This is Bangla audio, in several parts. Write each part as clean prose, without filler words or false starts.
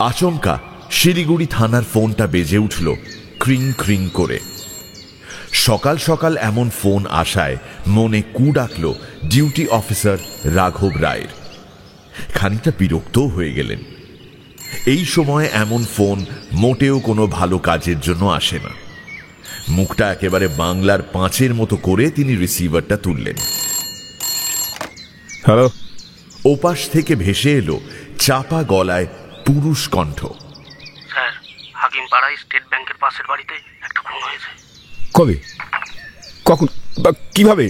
আচমকা শিলিগুড়ি থানার ফোনটা বেজে উঠল ক্রিং ক্রিং করে। সকাল সকাল এমন ফোন আসায় মনে কু ডাকল ডিউটি অফিসার রাঘব রায়ের। খানিকটা বিরক্তও হয়ে গেলেন। এই সময় এমন ফোন মোটেও কোনো ভালো কাজের জন্য আসে না। মুখটা একেবারে বাংলার পাঁচের মতো করে তিনি রিসিভারটা তুললেন। হ্যালো। ওপাশ থেকে ভেসে এলো চাপা গলায় পুরুষ কণ্ঠ। স্যার, হাকিমপাড়ায় স্টেট ব্যাংকের পাশের বাড়িতে একটা খুন হয়েছে। কবে, কখন, কিভাবে?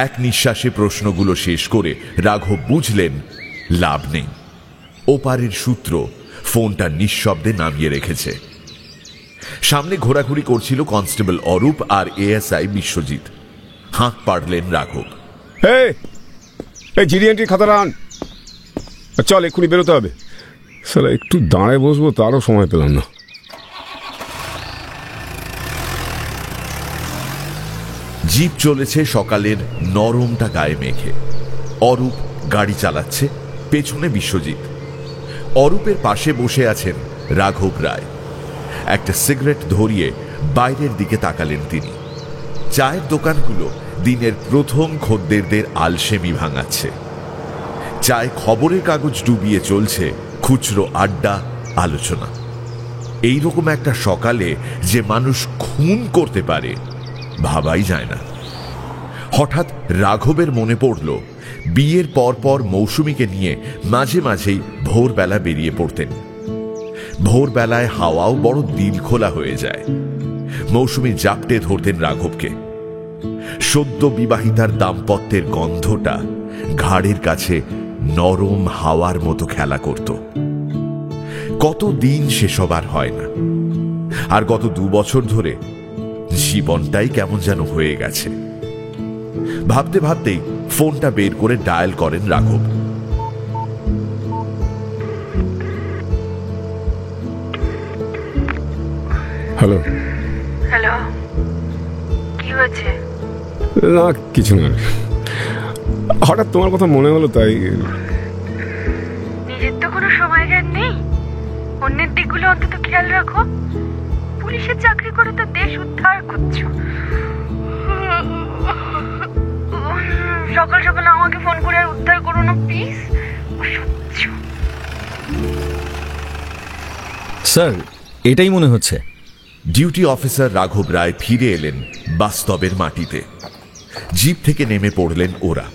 এক নিঃশ্বাসে প্রশ্নগুলো শেষ করে রাঘব বুঝলেন লাভ নেই। ওপারের সূত্র ফোনটা নিঃশব্দে নামিয়ে রেখেছে। সামনে ঘোরাঘুরি করছিল কনস্টেবল অরূপ আর এএসআই বিশ্বজিৎ। হাঁক পাড়লেন রাঘব। জিডিএনটি খাতাটা আন, চল এক্ষুনি বেরোতে হবে। সালা একটু দাঁড়ায় বসবো তারও সময় পেলাম না। জিপ চলেছে সকালের নরমটা গায়ে মেখে। অরূপ গাড়ি চালাচ্ছে, পেছনে বিশ্বজিৎ। অরূপের পাশে বসে আছেন রাঘব রায়। একটা সিগারেট ধরিয়ে বাইরের দিকে তাকালেন তিনি। চায়ের দোকানগুলো দিনের প্রথম খদ্দেরদের আলসেমি ভাঙাচ্ছে। চায় খবরের কাগজ ডুবিয়ে চলছে খুচরো আড্ডা, আলোচনা। এইরকম একটা সকালে যে মানুষ খুন করতে পারে ভাবাই যায় না। হঠাৎ রাঘবের মনে পড়ল বিয়ের পর মৌসুমীকে নিয়ে মাঝে মাঝেই ভোরবেলা বেরিয়ে পড়তেন। ভোরবেলায় হাওয়াও বড় দিল খোলা হয়ে যায়। মৌসুমী জাপটে ধরতেন রাঘবকে। সদ্য বিবাহিতার দাম্পত্যের গন্ধটা ঘাড়ের কাছে নরম হাওয়ার মতো খেলা করত। কতদিন সেসব আর হয় না। আর গত 2 বছর ধরে জীবনটাই কেমন যেন হয়ে গেছে। ভাবতে ভাবতেই ফোনটা বের করে ডায়াল করেন রাঘব। হ্যালো। হ্যালো, কি হয়েছে? না, কিছু না, হঠাৎ তোমার কথা মনে হলো তাই। নিজের তো কোনো সময় জ্ঞান নেই, অন্যের দিকগুলো অন্তত খেয়াল রাখো। পুলিশের চাকরি করে তো দেশ উদ্ধার করছো, সকাল সকাল আমাকে ফোন করে আর উদ্ধার করো না প্লিজ। স্যার, এটাই মনে হচ্ছে। ডিউটি অফিসার রাঘব রায় ফিরে এলেন বাস্তবের মাটিতে। জিপ থেকে নেমে পড়লেন ওরা।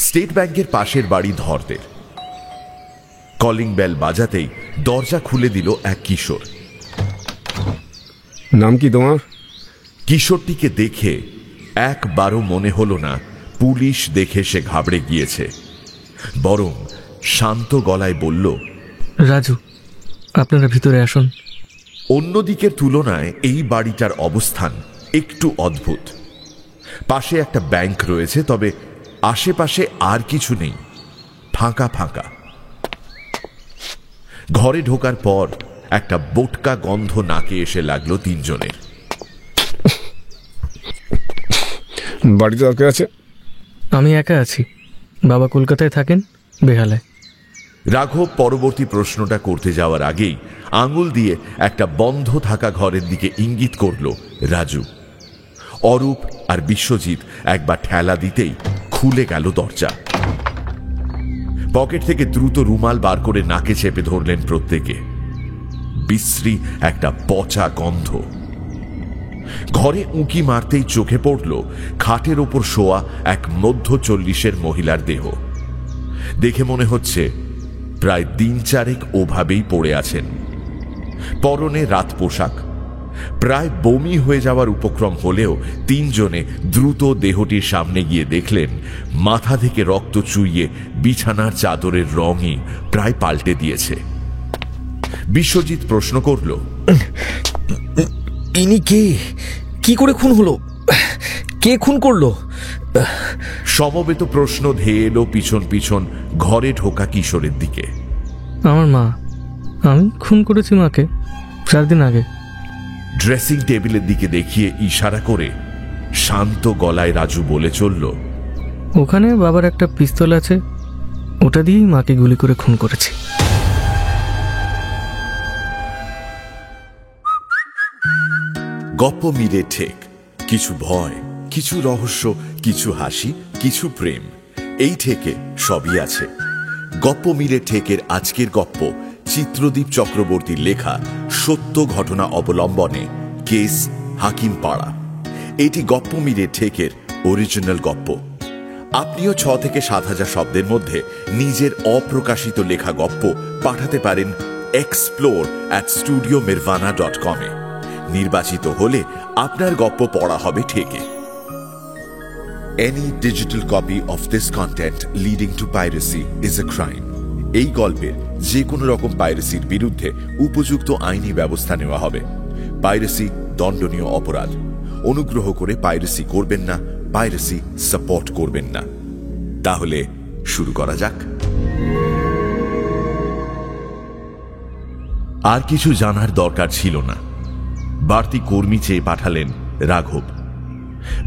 স্টেট ব্যাংকের পাশের বাড়ি ধরদের। কলিং বেল বাজাতেই দরজা খুলে দিল এক কিশোর। নাম কি তোমার? কিশোরটিকে দেখে একবারও মনে হলো না পুলিশ দেখে সে ঘাবড়ে গিয়েছে, বরং শান্ত গলায় বলল, রাজু, আপনারা ভিতরে আসুন। অন্যদিকের তুলনায় এই বাড়িটার অবস্থান একটু অদ্ভুত। পাশে একটা ব্যাংক রয়েছে, তবে আশেপাশে আর কিছু নেই, ফাঁকা ফাঁকা। ঘরে ঢোকার পর একটা বোটকা গন্ধ নাকে এসে লাগলো তিনজনের। বাড়িতে আর কে আছে? আমি একা আছি, বাবা কলকাতায় থাকেন, বেহালায়। রাঘব পরবর্তী প্রশ্নটা করতে যাওয়ার আগেই আঙুল দিয়ে একটা বন্ধ থাকা ঘরের দিকে ইঙ্গিত করল রাজু। অরূপ আর বিশ্বজিৎ একবার ঠেলা দিতেই খুলে গেল দরজা। পকেট থেকে দ্রুত রুমাল বার করে নাকে চেপে ধরলেন প্রত্যেকে। বিশ্রী একটা পচা গন্ধ। ঘরে উঁকি মারতেই চোখে পড়ল খাটের ওপর শোয়া এক মধ্য 40-এর মহিলার দেহ। দেখে মনে হচ্ছে প্রায় 3-4 ওভাবেই পড়ে আছেন। পরনে রাত পোশাক। প্রায় বমি হয়ে যাওয়ার উপক্রম হলেও তিনজনে দ্রুত দেহটির সামনে গিয়ে দেখলেন মাথা থেকে রক্ত চুইয়ে বিছানার চাদরের রঙই প্রায় পাল্টে দিয়েছে। বিশ্বজিৎ প্রশ্ন করল, ইনি কে? কি করে খুন হলো? কে খুন করলো? সমবেত প্রশ্ন ধেয়ে এলো পিছন পিছন ঘরে ঢোকা কিশোরের দিকে। আমার মা। আমি খুন করেছি মাকে 4 দিন আগে। ড্রেসিং টেবিলের দিকে দেখিয়ে ইশারা করে শান্ত গলায় রাজু বলে চলল, ওখানে বাবার একটা পিস্তল আছে, ওটা দিয়েই মাকে গুলি করে খুন করেছি। গপ্প মিলে ঠেক, কিছু ভয়, কিছু রহস্য, কিছু হাসি, কিছু প্রেম, এই ঠেকে সবই আছে। গপ্প মিলে ঠেকের আজকের গপ্প চিত্রদীপ চক্রবর্তীর লেখা সত্য ঘটনা অবলম্বনে কেস হাকিমপাড়া। এটি গপ্প মিলে ঠেকের অরিজিনাল গপ্প। আপনিও 6 থেকে 7,000 শব্দের মধ্যে নিজের অপ্রকাশিত লেখা গপ্প পাঠাতে পারেন explore@studiomirvana.com এ। নির্বাচিত হলে আপনার গপ্প পড়া হবে ঠেকে। Any digital copy of this content leading to piracy is a crime. এই গল্পের যে কোনো রকম পাইরেসির বিরুদ্ধে উপযুক্ত আইনি ব্যবস্থা নেওয়া হবে। পাইরেসি দণ্ডনীয় অপরাধ। অনুগ্রহ করে পাইরেসি করবেন না, পাইরেসি সাপোর্ট করবেন না। তাহলে শুরু করা যাক। আর কিছু জানার দরকার ছিল না। বাড়তি কর্মী চেয়ে পাঠালেন রাঘব।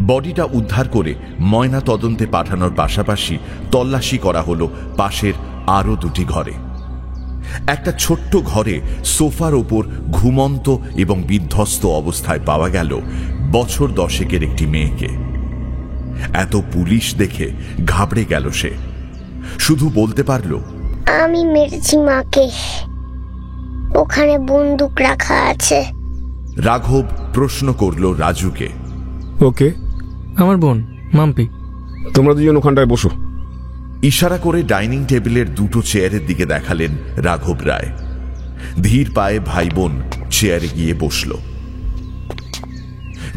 বডিটা উদ্ধার করে ময়না তদন্তে পাঠানোর পাশাপাশি তল্লাশি করা হলো পাশের আরো 2টি ঘরে। একটা ছোট্ট ঘরে সোফার ওপর ঘুমন্ত এবং বিধ্বস্ত অবস্থায় পাওয়া গেল বছর 10-এর একটি মেয়েকে। এত পুলিশ দেখে ঘাবড়ে গেল সে। শুধু বলতে পারল, আমি মেরেছি মাকে, ওখানে বন্দুক রাখা আছে। রাঘব প্রশ্ন করল রাজুকে, ওকে, আমার বোন মাম্পি। তোমরা দুজন ওখানটায় বসো। ইশারা করে ডাইনিং টেবিলের 2টো চেয়ারের দিকে দেখালেন রাঘব রায়। ধীর পায়ে ভাই বোন চেয়ারে গিয়ে বসল।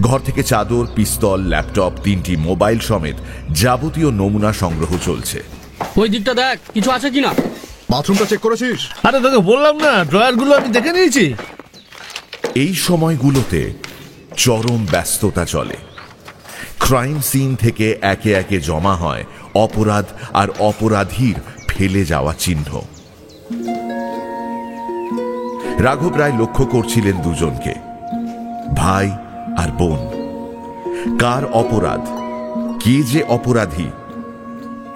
ঘর থেকে চাদর, পিস্তল, ল্যাপটপ, 3টি মোবাইল সমেত যাবতীয় নমুনা সংগ্রহ চলছে। ওই দিকটা দেখ, কিছু আছে কিনা। বাথরুমটা চেক করেছিস? আরে তোকে বললাম না, ড্রয়ারগুলো আমি দেখে নিয়েছি। এই সময়গুলোতে চরম ব্যস্ততা চলে। ক্রাইম সিন থেকে একে একে জমা হয় অপরাধ আর অপরাধীর ফেলে যাওয়া চিহ্ন। রাঘব রায় লক্ষ্য করছিলেন দুজনকে, ভাই আর বোন। কার অপরাধ, কে যে অপরাধী,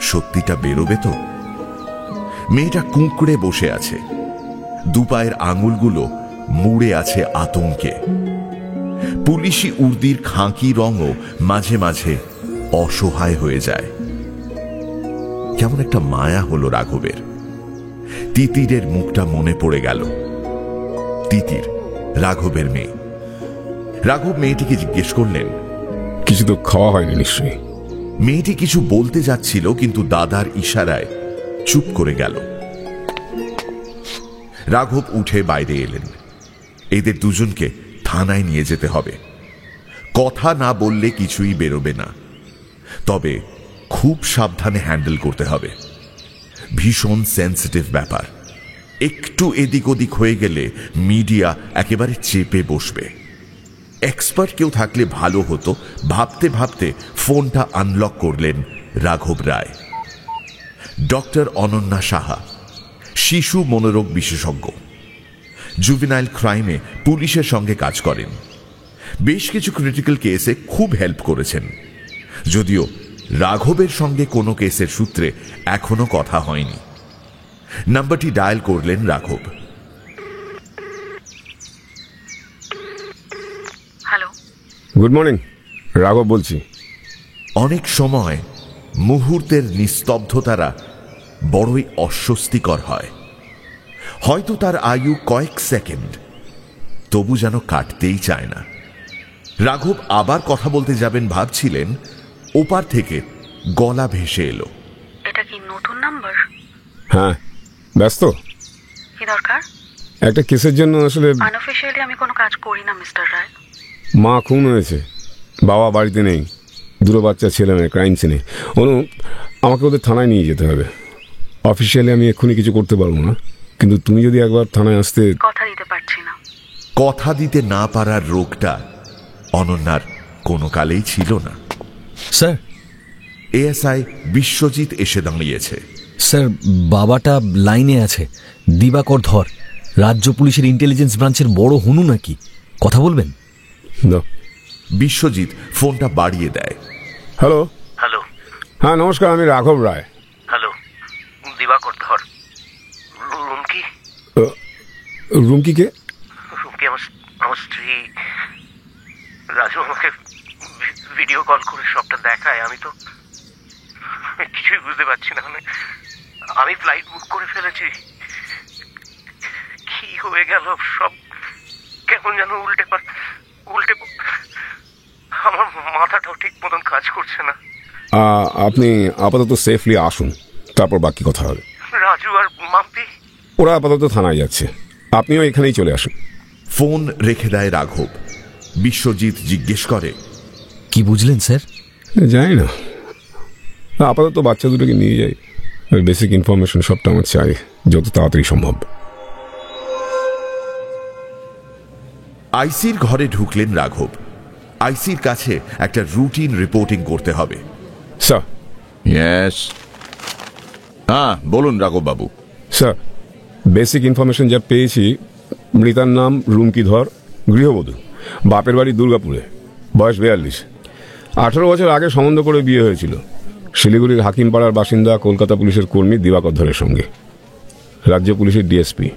সত্যিটা বেরোবে তো? মেয়েটা কুঁকড়ে বসে আছে, দুপায়ের আঙুলগুলো মুড়ে আছে আতঙ্কে। পুলিশি উর্দির খাঁকি রঙও মাঝে মাঝে অসহায় হয়ে যায়। কেমন একটা মায়া হলো রাঘবের। তিতিরের মুখটা মনে পড়ে গেল। তিতির রাঘবের মেয়ে। রাঘব মেয়েটিকে জিজ্ঞেস করলেন, কিছু তো খাওয়া হয়নি নিশ্চয়ই? মেয়েটি কিছু বলতে যাচ্ছিল, কিন্তু দাদার ইশারায় চুপ করে গেল। রাঘব উঠে বাইরে এলেন। এদের দুজনকে থানায় নিয়ে যেতে হবে। কথা না বললে কিছুই বেরোবে না, তবে খুব সাবধানে হ্যান্ডেল করতে হবে। ভীষণ সেন্সিটিভ ব্যাপার। একটু এদিক ওদিক হয়ে গেলে মিডিয়া একেবারে চেপে বসবে। এক্সপার্ট কেউ থাকলে ভালো হতো। ভাবতে ভাবতে ফোনটা আনলক করলেন রাঘব রায়। ডক্টর অনন্যা সাহা, শিশু মনোরোগ বিশেষজ্ঞ, জুভেনাইল ক্রাইমে পুলিশের সঙ্গে কাজ করেন। বেশ কিছু ক্রিটিক্যাল কেসে খুব হেল্প করেছেন, যদিও রাঘবের সঙ্গে কোনো কেসের সূত্রে এখনো কথা হয়নি। নাম্বারটি ডায়াল করলেন রাঘব। হ্যালো, গুড মর্নিং, রাঘব বলছি। অনেক সময় মুহূর্তের নিস্তব্ধতারা বড়ই অস্বস্তিকর হয়। হয়তো তার আয়ু কয়েক সেকেন্ড, তবু যেন কাটতেই চায় না। রাঘব আবার কথা বলতে যাবেন ভাবছিলেন, ওপার থেকে গলা ভেসে এলো। এটা কি নতুন নাম্বার? হ্যাঁ, ব্যস্ত? কি দরকার? একটা কেসের জন্য আসলে। আনঅফিশিয়ালি আমি কোনো কাজ করি না মিস্টার রায়। মা খুন হয়েছে, বাবা বাড়িতে নেই, 2 বাচ্চা ছেলে মেয়ে ক্রাইম সিনে। অনু, আমাকে ওদের থানায় নিয়ে যেতে হবে। অফিসিয়ালি আমি এক্ষুনি কিছু করতে পারবো না, কিন্তু তুমি যদি একবার থানায় আসতে। কথা দিতে পারছি না। কথা দিতে না পারার রোগটা অনন্যার কোনো কালেই ছিল না। স্যার, এএসআই বিশ্বজিৎ এসে দাঁড়িয়েছে। স্যার, বাবাটা লাইনে আছে। দিবাকর ধর, রাজ্য পুলিশের ইন্টেলিজেন্স ব্রাঞ্চের বড় হনু নাকি, কথা বলবেন? বিশ্বজিৎ ফোনটা বাড়িয়ে দেয়। হ্যালো। হ্যালো। হ্যাঁ নমস্কার, আমি রাঘব রায়। হ্যালো, দিবাকর রুমকিকে? রুমকি আমার স্ত্রী। রাজু আমাকে ভিডিও কল করে সবটা দেখায়। আমি তো কিছুই বুঝতে পারছি না। মানে আমি ফ্লাইট বুক করে ফেলেছি, কি হয়ে গেল সব কেমন যেন উল্টে আমার মাথাটাও ঠিক মতন কাজ করছে না। আপনি আপাতত সেফলি আসুন, তারপর বাকি কথা হবে। রাজু আর মাম্পি? ওরা আপাতত থানায় যাচ্ছে, আপনিও এখানেই চলে আসুন। ফোন রেখে দেয় রাঘব। বিশ্বজিৎ জিজ্ঞেস করে, কি বুঝলেন স্যার? জানি না, আপাতত বাচ্চা দুটোকে নিয়ে যাই। বেসিক ইনফরমেশন সবটা আমার চাই, যত তাড়াতাড়ি সম্ভব। আইসির ঘরে ঢুকলেন রাঘব। আইসির কাছে একটা রুটিন রিপোর্টিং করতে হবে। স্যার। ইয়েস, হ্যাঁ বলুন রাঘব বাবু। স্যার, বেসিক ইনফরমেশন যা পেয়েছি, মৃতার নাম রুমকি ধর, গৃহবধূ, বাপের বাড়ি দুর্গাপুরে, বয়স 42, 18 বছর আগে সম্বন্ধ করে বিয়ে হয়েছিল শিলিগুড়ির হাকিমপাড়ার বাসিন্দা কলকাতা পুলিশের কর্মী দিবাকর ধরের সঙ্গে, রাজ্য পুলিশের ডিএসপি।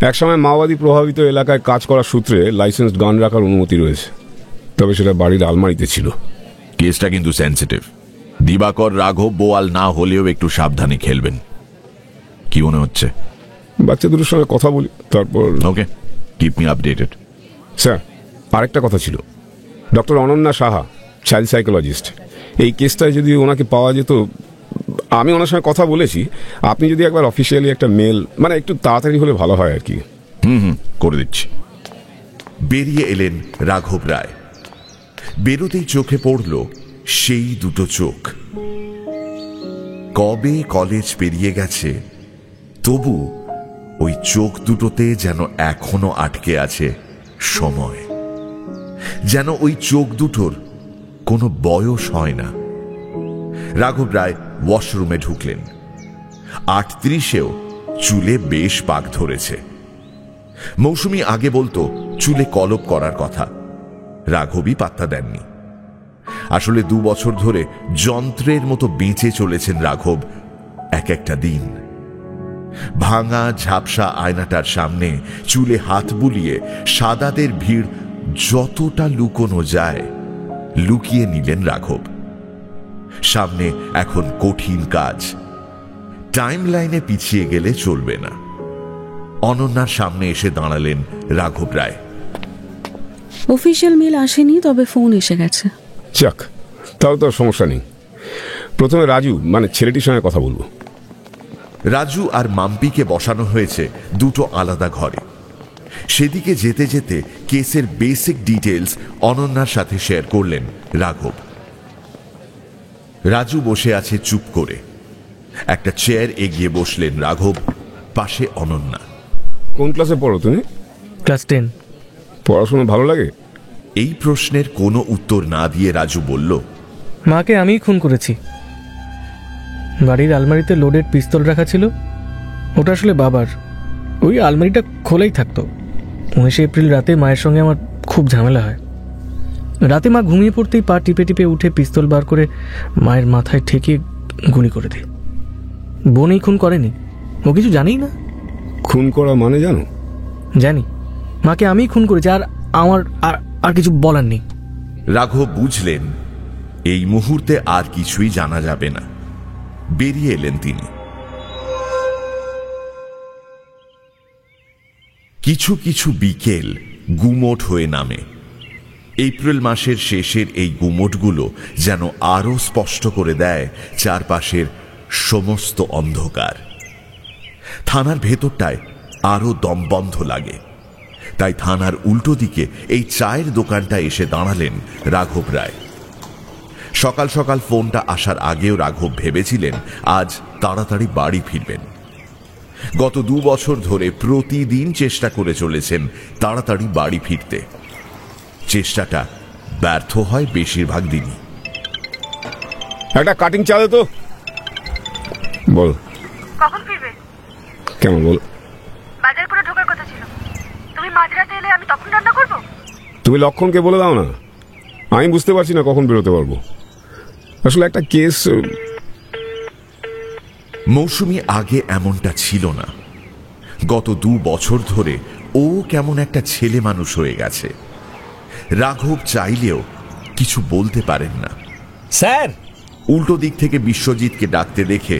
একসময় মাওবাদী প্রভাবিত এলাকায় কাজ করার সূত্রে লাইসেন্সড গান রাখার অনুমতি রয়েছে, তবে সেটা বাড়ির আলমারিতে ছিল। কেসটা কিন্তু সেন্সিটিভ। দিবাকর রাঘব বোয়াল না হলেও একটু সাবধানে খেলবেন। কি মনে হচ্ছে? বাচ্চা দুটোর সঙ্গে কথা বলি, তারপর। ওকে, কিপ মি আপডেটেড। স্যার, আরেকটা কথা ছিল। Doctor Ananya Saha, child psychologist, এই কেসটায় যদি ওনাকে পাওয়া যেত, আমি ওনার সঙ্গে কথা বলেছি, আপনি যদি একবার অফিসিয়ালি একটা মেল, মানে একটু তাড়াতাড়ি হলে ভালো হয় আর কি। করে দিচ্ছি। বেরিয়ে এলেন রাঘব রায়। বেরোতেই চোখে পড়ল সেই দুটো চোখ। কবে কলেজ পেরিয়ে গেছে, তবু ওই চোখ দুটোতে যেন এখনো আটকে আছে সময়। যেন ওই চোখ দুটোর কোনো বয়স হয় না। রাঘব রায় ওয়াশরুমে ঢুকলেন। 38-এও চুলে বেশ পাক ধরেছে। মৌসুমী আগে বলতো চুলে কলপ করার কথা, রাঘবই পাত্তা দেননি। আসলে 2 বছর ধরে যন্ত্রের মতো বেঁচে চলেছেন রাঘব এক একটা দিন। ভাঙা ঝাপসা আয়নাটার সামনে চুলে হাত বুলিয়ে সাদাদের ভিড় যতটা লুকোনো যায় লুকিয়ে নিলেন রাঘব। সামনে এখন কঠিন কাজ। টাইম লাইনে পিছিয়ে গেলে চলবে না। অনন্যার সামনে এসে দাঁড়ালেন রাঘব রায়। অফিসিয়াল মেল আসেনি, তবে ফোন এসে গেছে। যাক, তাহলে তো সমস্যা নেই। প্রথমে রাজু, মানে ছেলেটির সঙ্গে কথা বলবো। রাজু আর মাম্পিকে বসানো হয়েছে দুটো আলাদা ঘরে। সেদিকে যেতে যেতে কেসের বেসিক ডিটেলস অনন্যার সাথে শেয়ার করলেন রাঘব। রাজু বসে আছে চুপ করে। একটা চেয়ার এগিয়ে বসলেন রাঘব, পাশে অনন্যা। কোন ক্লাসে পড়ো তুমি? ক্লাস 10। পড়াশোনা ভালো লাগে? এই প্রশ্নের কোনো উত্তর না দিয়ে রাজু বলল, মাকে আমিই খুন করেছি। বাড়ির আলমারিতে লোডেড পিস্তল রাখা ছিল, ওটা আসলে বাবার। ওই আলমারিটা খোলাই থাকতো। 19 এপ্রিল রাতে মায়ের সঙ্গে আমার খুব ঝামেলা হয়। রাতে মা ঘুমিয়ে পড়তেই পা টিপে টিপে উঠে পিস্তল বার করে মায়ের মাথায় ঠেকিয়ে গুলি করে দিই। বোন এই খুন করেনি, ও কিছু জানেই না। খুন করা মানে জানো? জানি, মাকে আমিই খুন করেছি, আর আমার আর কিছু বলার নেই। রাঘব বুঝলেন এই মুহূর্তে আর কিছুই জানা যাবে না। বেরিয়ে এলেন তিনি। কিছু কিছু বিকেল গুমোট হয়ে নামে। এপ্রিল মাসের শেষের এই গুমোটগুলো যেন আরো স্পষ্ট করে দেয় চারপাশের সমস্ত অন্ধকার। থানার ভেতরটায় আরো দমবন্ধ লাগে। তাই থানার উল্টো দিকে এই চায়ের দোকানটা এসে দাঁড়ালেন রাঘব রায়। সকাল সকাল ফোনটা আসার আগেও রাঘব ভেবেছিলেন আজ তাড়াতাড়ি বাড়ি ফিরবেন। গত 2 বছর ধরে প্রতিদিন চেষ্টা করে চলেছেন তাড়াতাড়ি বাড়ি ফিরতে। চেষ্টাটা ব্যর্থ হয় বেশিরভাগ দিনই। একটা কাটিং চা দে তো। বল, কখন ফিরবে? কেমন বল? বাজার করে ঢোকার কথা ছিল। তুমি মাঝরাতে এলে আমি তখন রান্না করব। তুমি লক্ষণকে বলে দাও না, আমি বুঝতে পারছি না কখন বেরোতে পারবো। আসলে একটা কেস। মৌসুমী আগে এমনটা ছিল না। গত 2 বছর ধরে ও কেমন একটা ছেলে মানুষ হয়ে গেছে। রাঘব চাইলেও কিছু বলতে পারেন না। স্যার! উল্টো দিক থেকে বিশ্বজিৎকে ডাকতে দেখে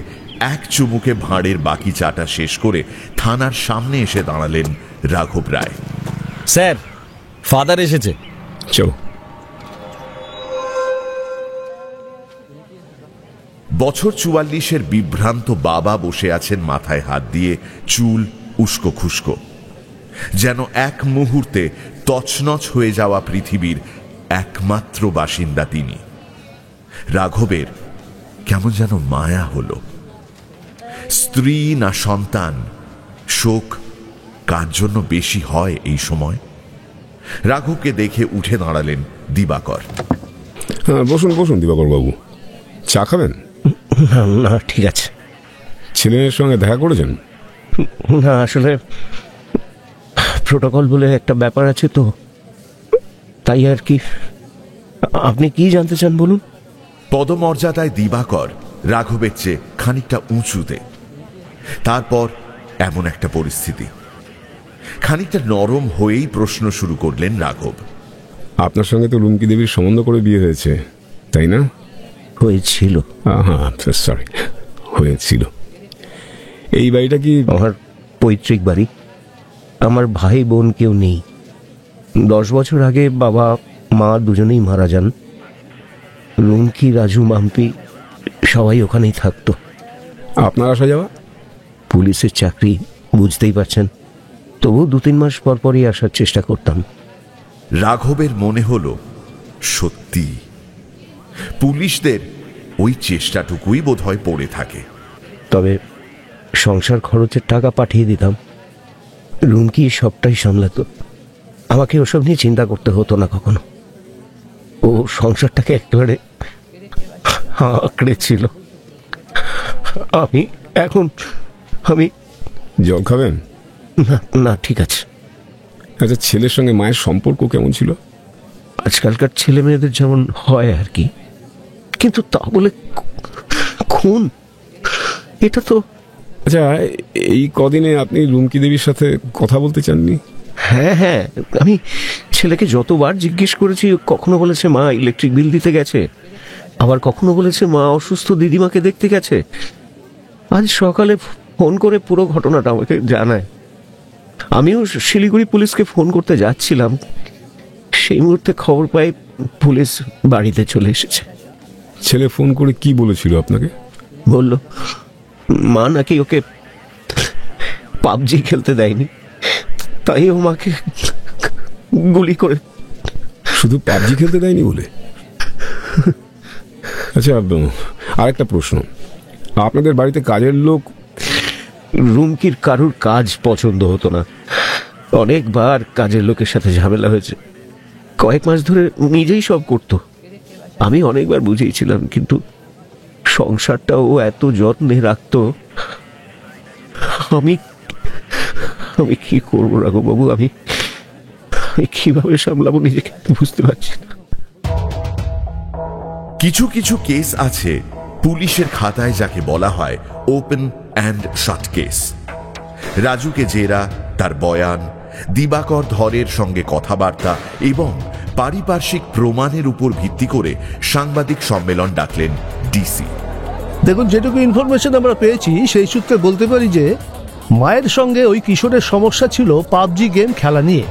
এক চুমুকে ভাঁড়ের বাকি চাটা শেষ করে থানার সামনে এসে দাঁড়ালেন রাঘব রায়। স্যার, ফাদার এসেছে। চলো। বছর 44-এর বিভ্রান্ত বাবা বসে আছেন মাথায় হাত দিয়ে, চুল উস্কো খুস্কো, যেন এক মুহূর্তে তছনছ হয়ে যাওয়া পৃথিবীর একমাত্র বাসিন্দা তিনি। রাঘবের কেমন যেন মায়া হলো। স্ত্রী না সন্তান, শোক কার জন্য বেশি হয় এই সময়? রাঘবকে দেখে উঠে দাঁড়ালেন দিবাকর। হ্যাঁ, বসুন বসুন দিবাকর বাবু, চা খাবেন? না, ঠিক আছে। ছেলের সঙ্গে দেখা করেছেন? না, আসলে প্রোটোকল বলে একটা ব্যাপার আছে তো, তাই আর কি। আপনি কি জানতে চান বলুন। পদমর্যাদায় দিবাকর রাঘবের চেয়ে খানিকটা উঁচুতে। তারপর এমন একটা পরিস্থিতি, খানিকটা নরম হয়েই প্রশ্ন শুরু করলেন রাঘব। আপনার সঙ্গে তো রুমকি দেবীর সম্বন্ধ করে বিয়ে হয়েছে, তাই না? হয়েছিল। হ্যাঁ, সরি, হয়েছিল। এই বাড়িটা কি আমার পৈতৃক বাড়ি। আমার ভাই বোন কেউ নেই। 10 বছর আগে বাবা মা দুজনেই মারা যান। রুমকি, রাজু, মাম্পি সবাই ওখানেই থাকতো। আপনার আসা যাওয়া? পুলিশের চাকরি, বুঝতেই পারছেন। তবু 2-3 মাস পর পরই আসার চেষ্টা করতাম। রাঘবের মনে হলো সত্যি পুলিশদের ওই চেষ্টাটুকুই বোধহয় পড়ে থাকে। তবে সংসার খরচের টাকা পাঠিয়ে দিতাম। রুমকি সবটাই সামলাতো। আমাকে ওসব নিয়ে চিন্তা করতে হতো না কখনো। ও সংসারটাকে একেবারে আঁকড়ে ছিল। আমি জল খাবেন? না, ঠিক আছে। আচ্ছা, ছেলের সঙ্গে মায়ের সম্পর্ক কেমন ছিল? আজকালকার ছেলে মেয়েদের যেমন হয় আর কি, কিন্তু তা বলে খুন, এটা তো। আচ্ছা, এই কদিনে আপনি রুমকি দেবীর সাথে কথা বলতে চাননি? হ্যাঁ, আমি ছেলেকে যতবার জিজ্ঞেস করেছি, কখনো বলেছে মা ইলেকট্রিক বিল দিতে গেছে, আবার কখনো বলেছে মা অসুস্থ দিদিমাকে দেখতে গেছে। আজ সকালে ফোন করে পুরো ঘটনাটা আমাকে জানায়। আমিও শিলিগুড়ি পুলিশকে ফোন করতে যাচ্ছিলাম, সেই মুহূর্তে খবর পাই পুলিশ বাড়িতে চলে এসেছে। ছেলে ফোন করে কি বলেছিল আপনাকে? বলল মা নাকি ওকে পাবজি খেলতে দেয়নি, তাই ও মাকে গুলি করে। শুধু পাবজি খেলতে দেয়নি বলে? আচ্ছা, আরেকটা প্রশ্ন, আপনাদের বাড়িতে কাজের লোক? রুমকির কারুর কাজ পছন্দ হতো না। অনেকবার কাজের লোকের সাথে ঝামেলা হয়েছে। কয়েক মাস ধরে নিজেই সব করত। আমি অনেকবার বুঝিয়েছিলাম, কিন্তু সংসারটাও এত যত্নে রাখতো। আমি কি করবো রাঘববাবু? আমি কিভাবে সামলাবো নিজেকে বুঝতে পারছি না। কিছু কিছু কেস আছে পুলিশের খাতায় যাকে বলা হয় ওপেন অ্যান্ড শাট কেস। রাজুকে জেরা, তার বয়ান, দিবাকর ধরের সঙ্গে কথাবার্তা এবং পারিপার্শ্বিক প্রমাণের উপর ভিত্তি করে সাংবাদিক সম্মেলন ডাকলেন ডিসি। দেখুন, যেটুকু ইনফরমেশন আমরা পেয়েছি সেই সূত্রে বলতে পারি যে মায়ের সঙ্গে ওই কিশোরের সমস্যা ছিল পাবজি গেম খেলা নিয়ে।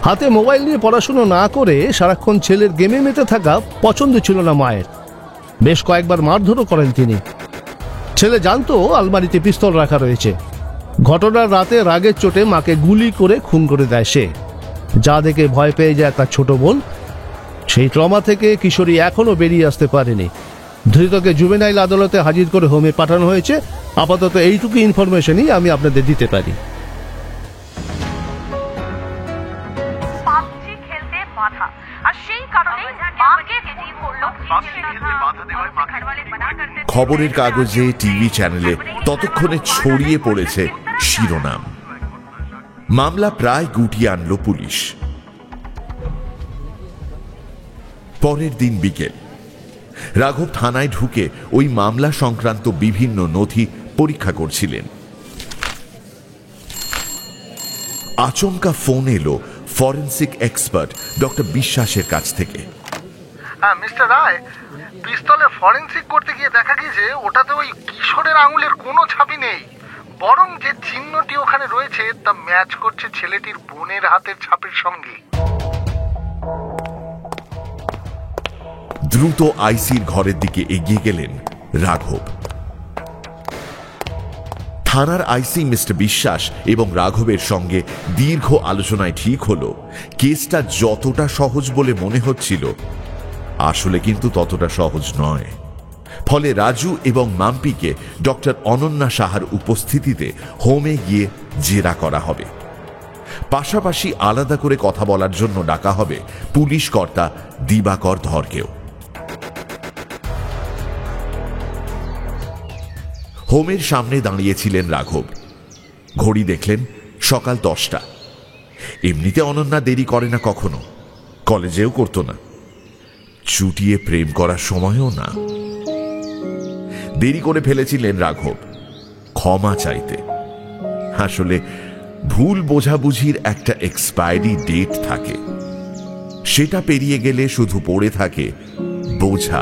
হাতে মোবাইল নিয়ে পড়াশুনো না করে সারাক্ষণ ছেলের গেমে মেতে থাকা পছন্দ ছিল না মায়ের। বেশ কয়েকবার মারধরও করেন তিনি। ছেলে জানতো আলমারিতে পিস্তল রাখা রয়েছে। ঘটনার রাতে রাগের চোটে মাকে গুলি করে খুন করে দেয় সে, যা দেখে ভয় পেয়ে যায় তার ছোট বোন। সেই ট্রমা থেকে কিশোরী এখনো বেরিয়ে আসতে পারেনি। ধৃতকে জুভেনাইল আদালতে হাজির করে হোমে পাঠানো হয়েছে। আপাতত এইটুকু ইনফরমেশনই আমি আপনাদের দিতে পারি। পাবজি খেলতে বাধা, আর সেই কারণে মাকে জিজ্ঞেস করলো খবরের কাগজে, টিভি চ্যানেলে ততক্ষণে ছড়িয়ে পড়েছে শিরোনাম। মামলা প্রায় গুটিয়ে আনল পুলিশ। পরের দিন বিকেল রাঘব থানায় ঢুকে ওই মামলা সংক্রান্ত বিভিন্ন নথি পরীক্ষা করছিলেন। আচমকা ফোন এলো ফরেন্সিক এক্সপার্ট ডক্টর বিশ্বাসের কাছ থেকে। মিস্টার রায়, পিস্তলে ফরেন্সিক করতে গিয়ে দেখা গিয়েছে ওটাতে ওই কিশোরের আঙুলের কোনো ছাপই নেই, বরং যে চিহ্নটি ওখানে রয়েছে তা ম্যাচ করছে ছেলেটির বোনের হাতের ছাপের সঙ্গে। দ্রুত আইসির ঘরের দিকে এগিয়ে গেলেন রাঘব। থানার আইসি মিস্টার বিশ্বাস এবং রাঘবের সঙ্গে দীর্ঘ আলোচনায় ঠিক হলো কেসটা যতটা সহজ বলে মনে হচ্ছিল আসলে কিন্তু ততটা সহজ নয়। ফলে রাজু এবং মাম্পিকে ডক্টর অনন্যা সাহার উপস্থিতিতে হোমে গিয়ে জেরা করা হবে। পাশাপাশি আলাদা করে কথা বলার জন্য ডাকা হবে পুলিশ কর্তা দিবাকর ধরকেও। হোমের সামনে দাঁড়িয়েছিলেন রাঘব। ঘড়ি দেখলেন সকাল 10টা। এমনিতে অনন্যা দেরি করে না কখনো, কলেজেও করত না, চুটিয়ে প্রেম করার সময়ও না। দেরি করে ফেলেছিলেন রাঘব ক্ষমা চাইতে। আসলে ভুল বোঝাবুঝির একটা এক্সপায়ারি ডেট থাকে, সেটা পেরিয়ে গেলে শুধু পড়ে থাকে বোঝা,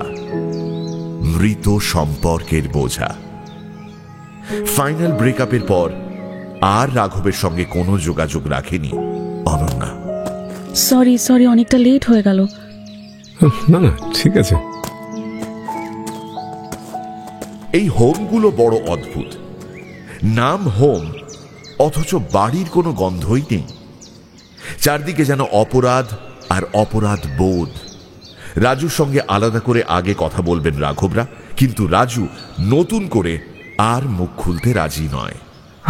মৃত সম্পর্কের বোঝা। ফাইনাল ব্রেকআপের পর আর রাঘবের সঙ্গে কোনো যোগাযোগ রাখেনি অনন্যা। সরি অনেকটা লেট হয়ে গেল। না না ঠিক আছে। এই হোমগুলো বড় অদ্ভুত। নাম হোম, অথচ বাড়ির কোনো গন্ধই নেই। চারদিকে যেন অপরাধ আর অপরাধ বোধ। রাজুর সঙ্গে আলাদা করে আগে কথা বলবেন রাঘবরা, কিন্তু রাজু নতুন করে আর মুখ খুলতে রাজি নয়।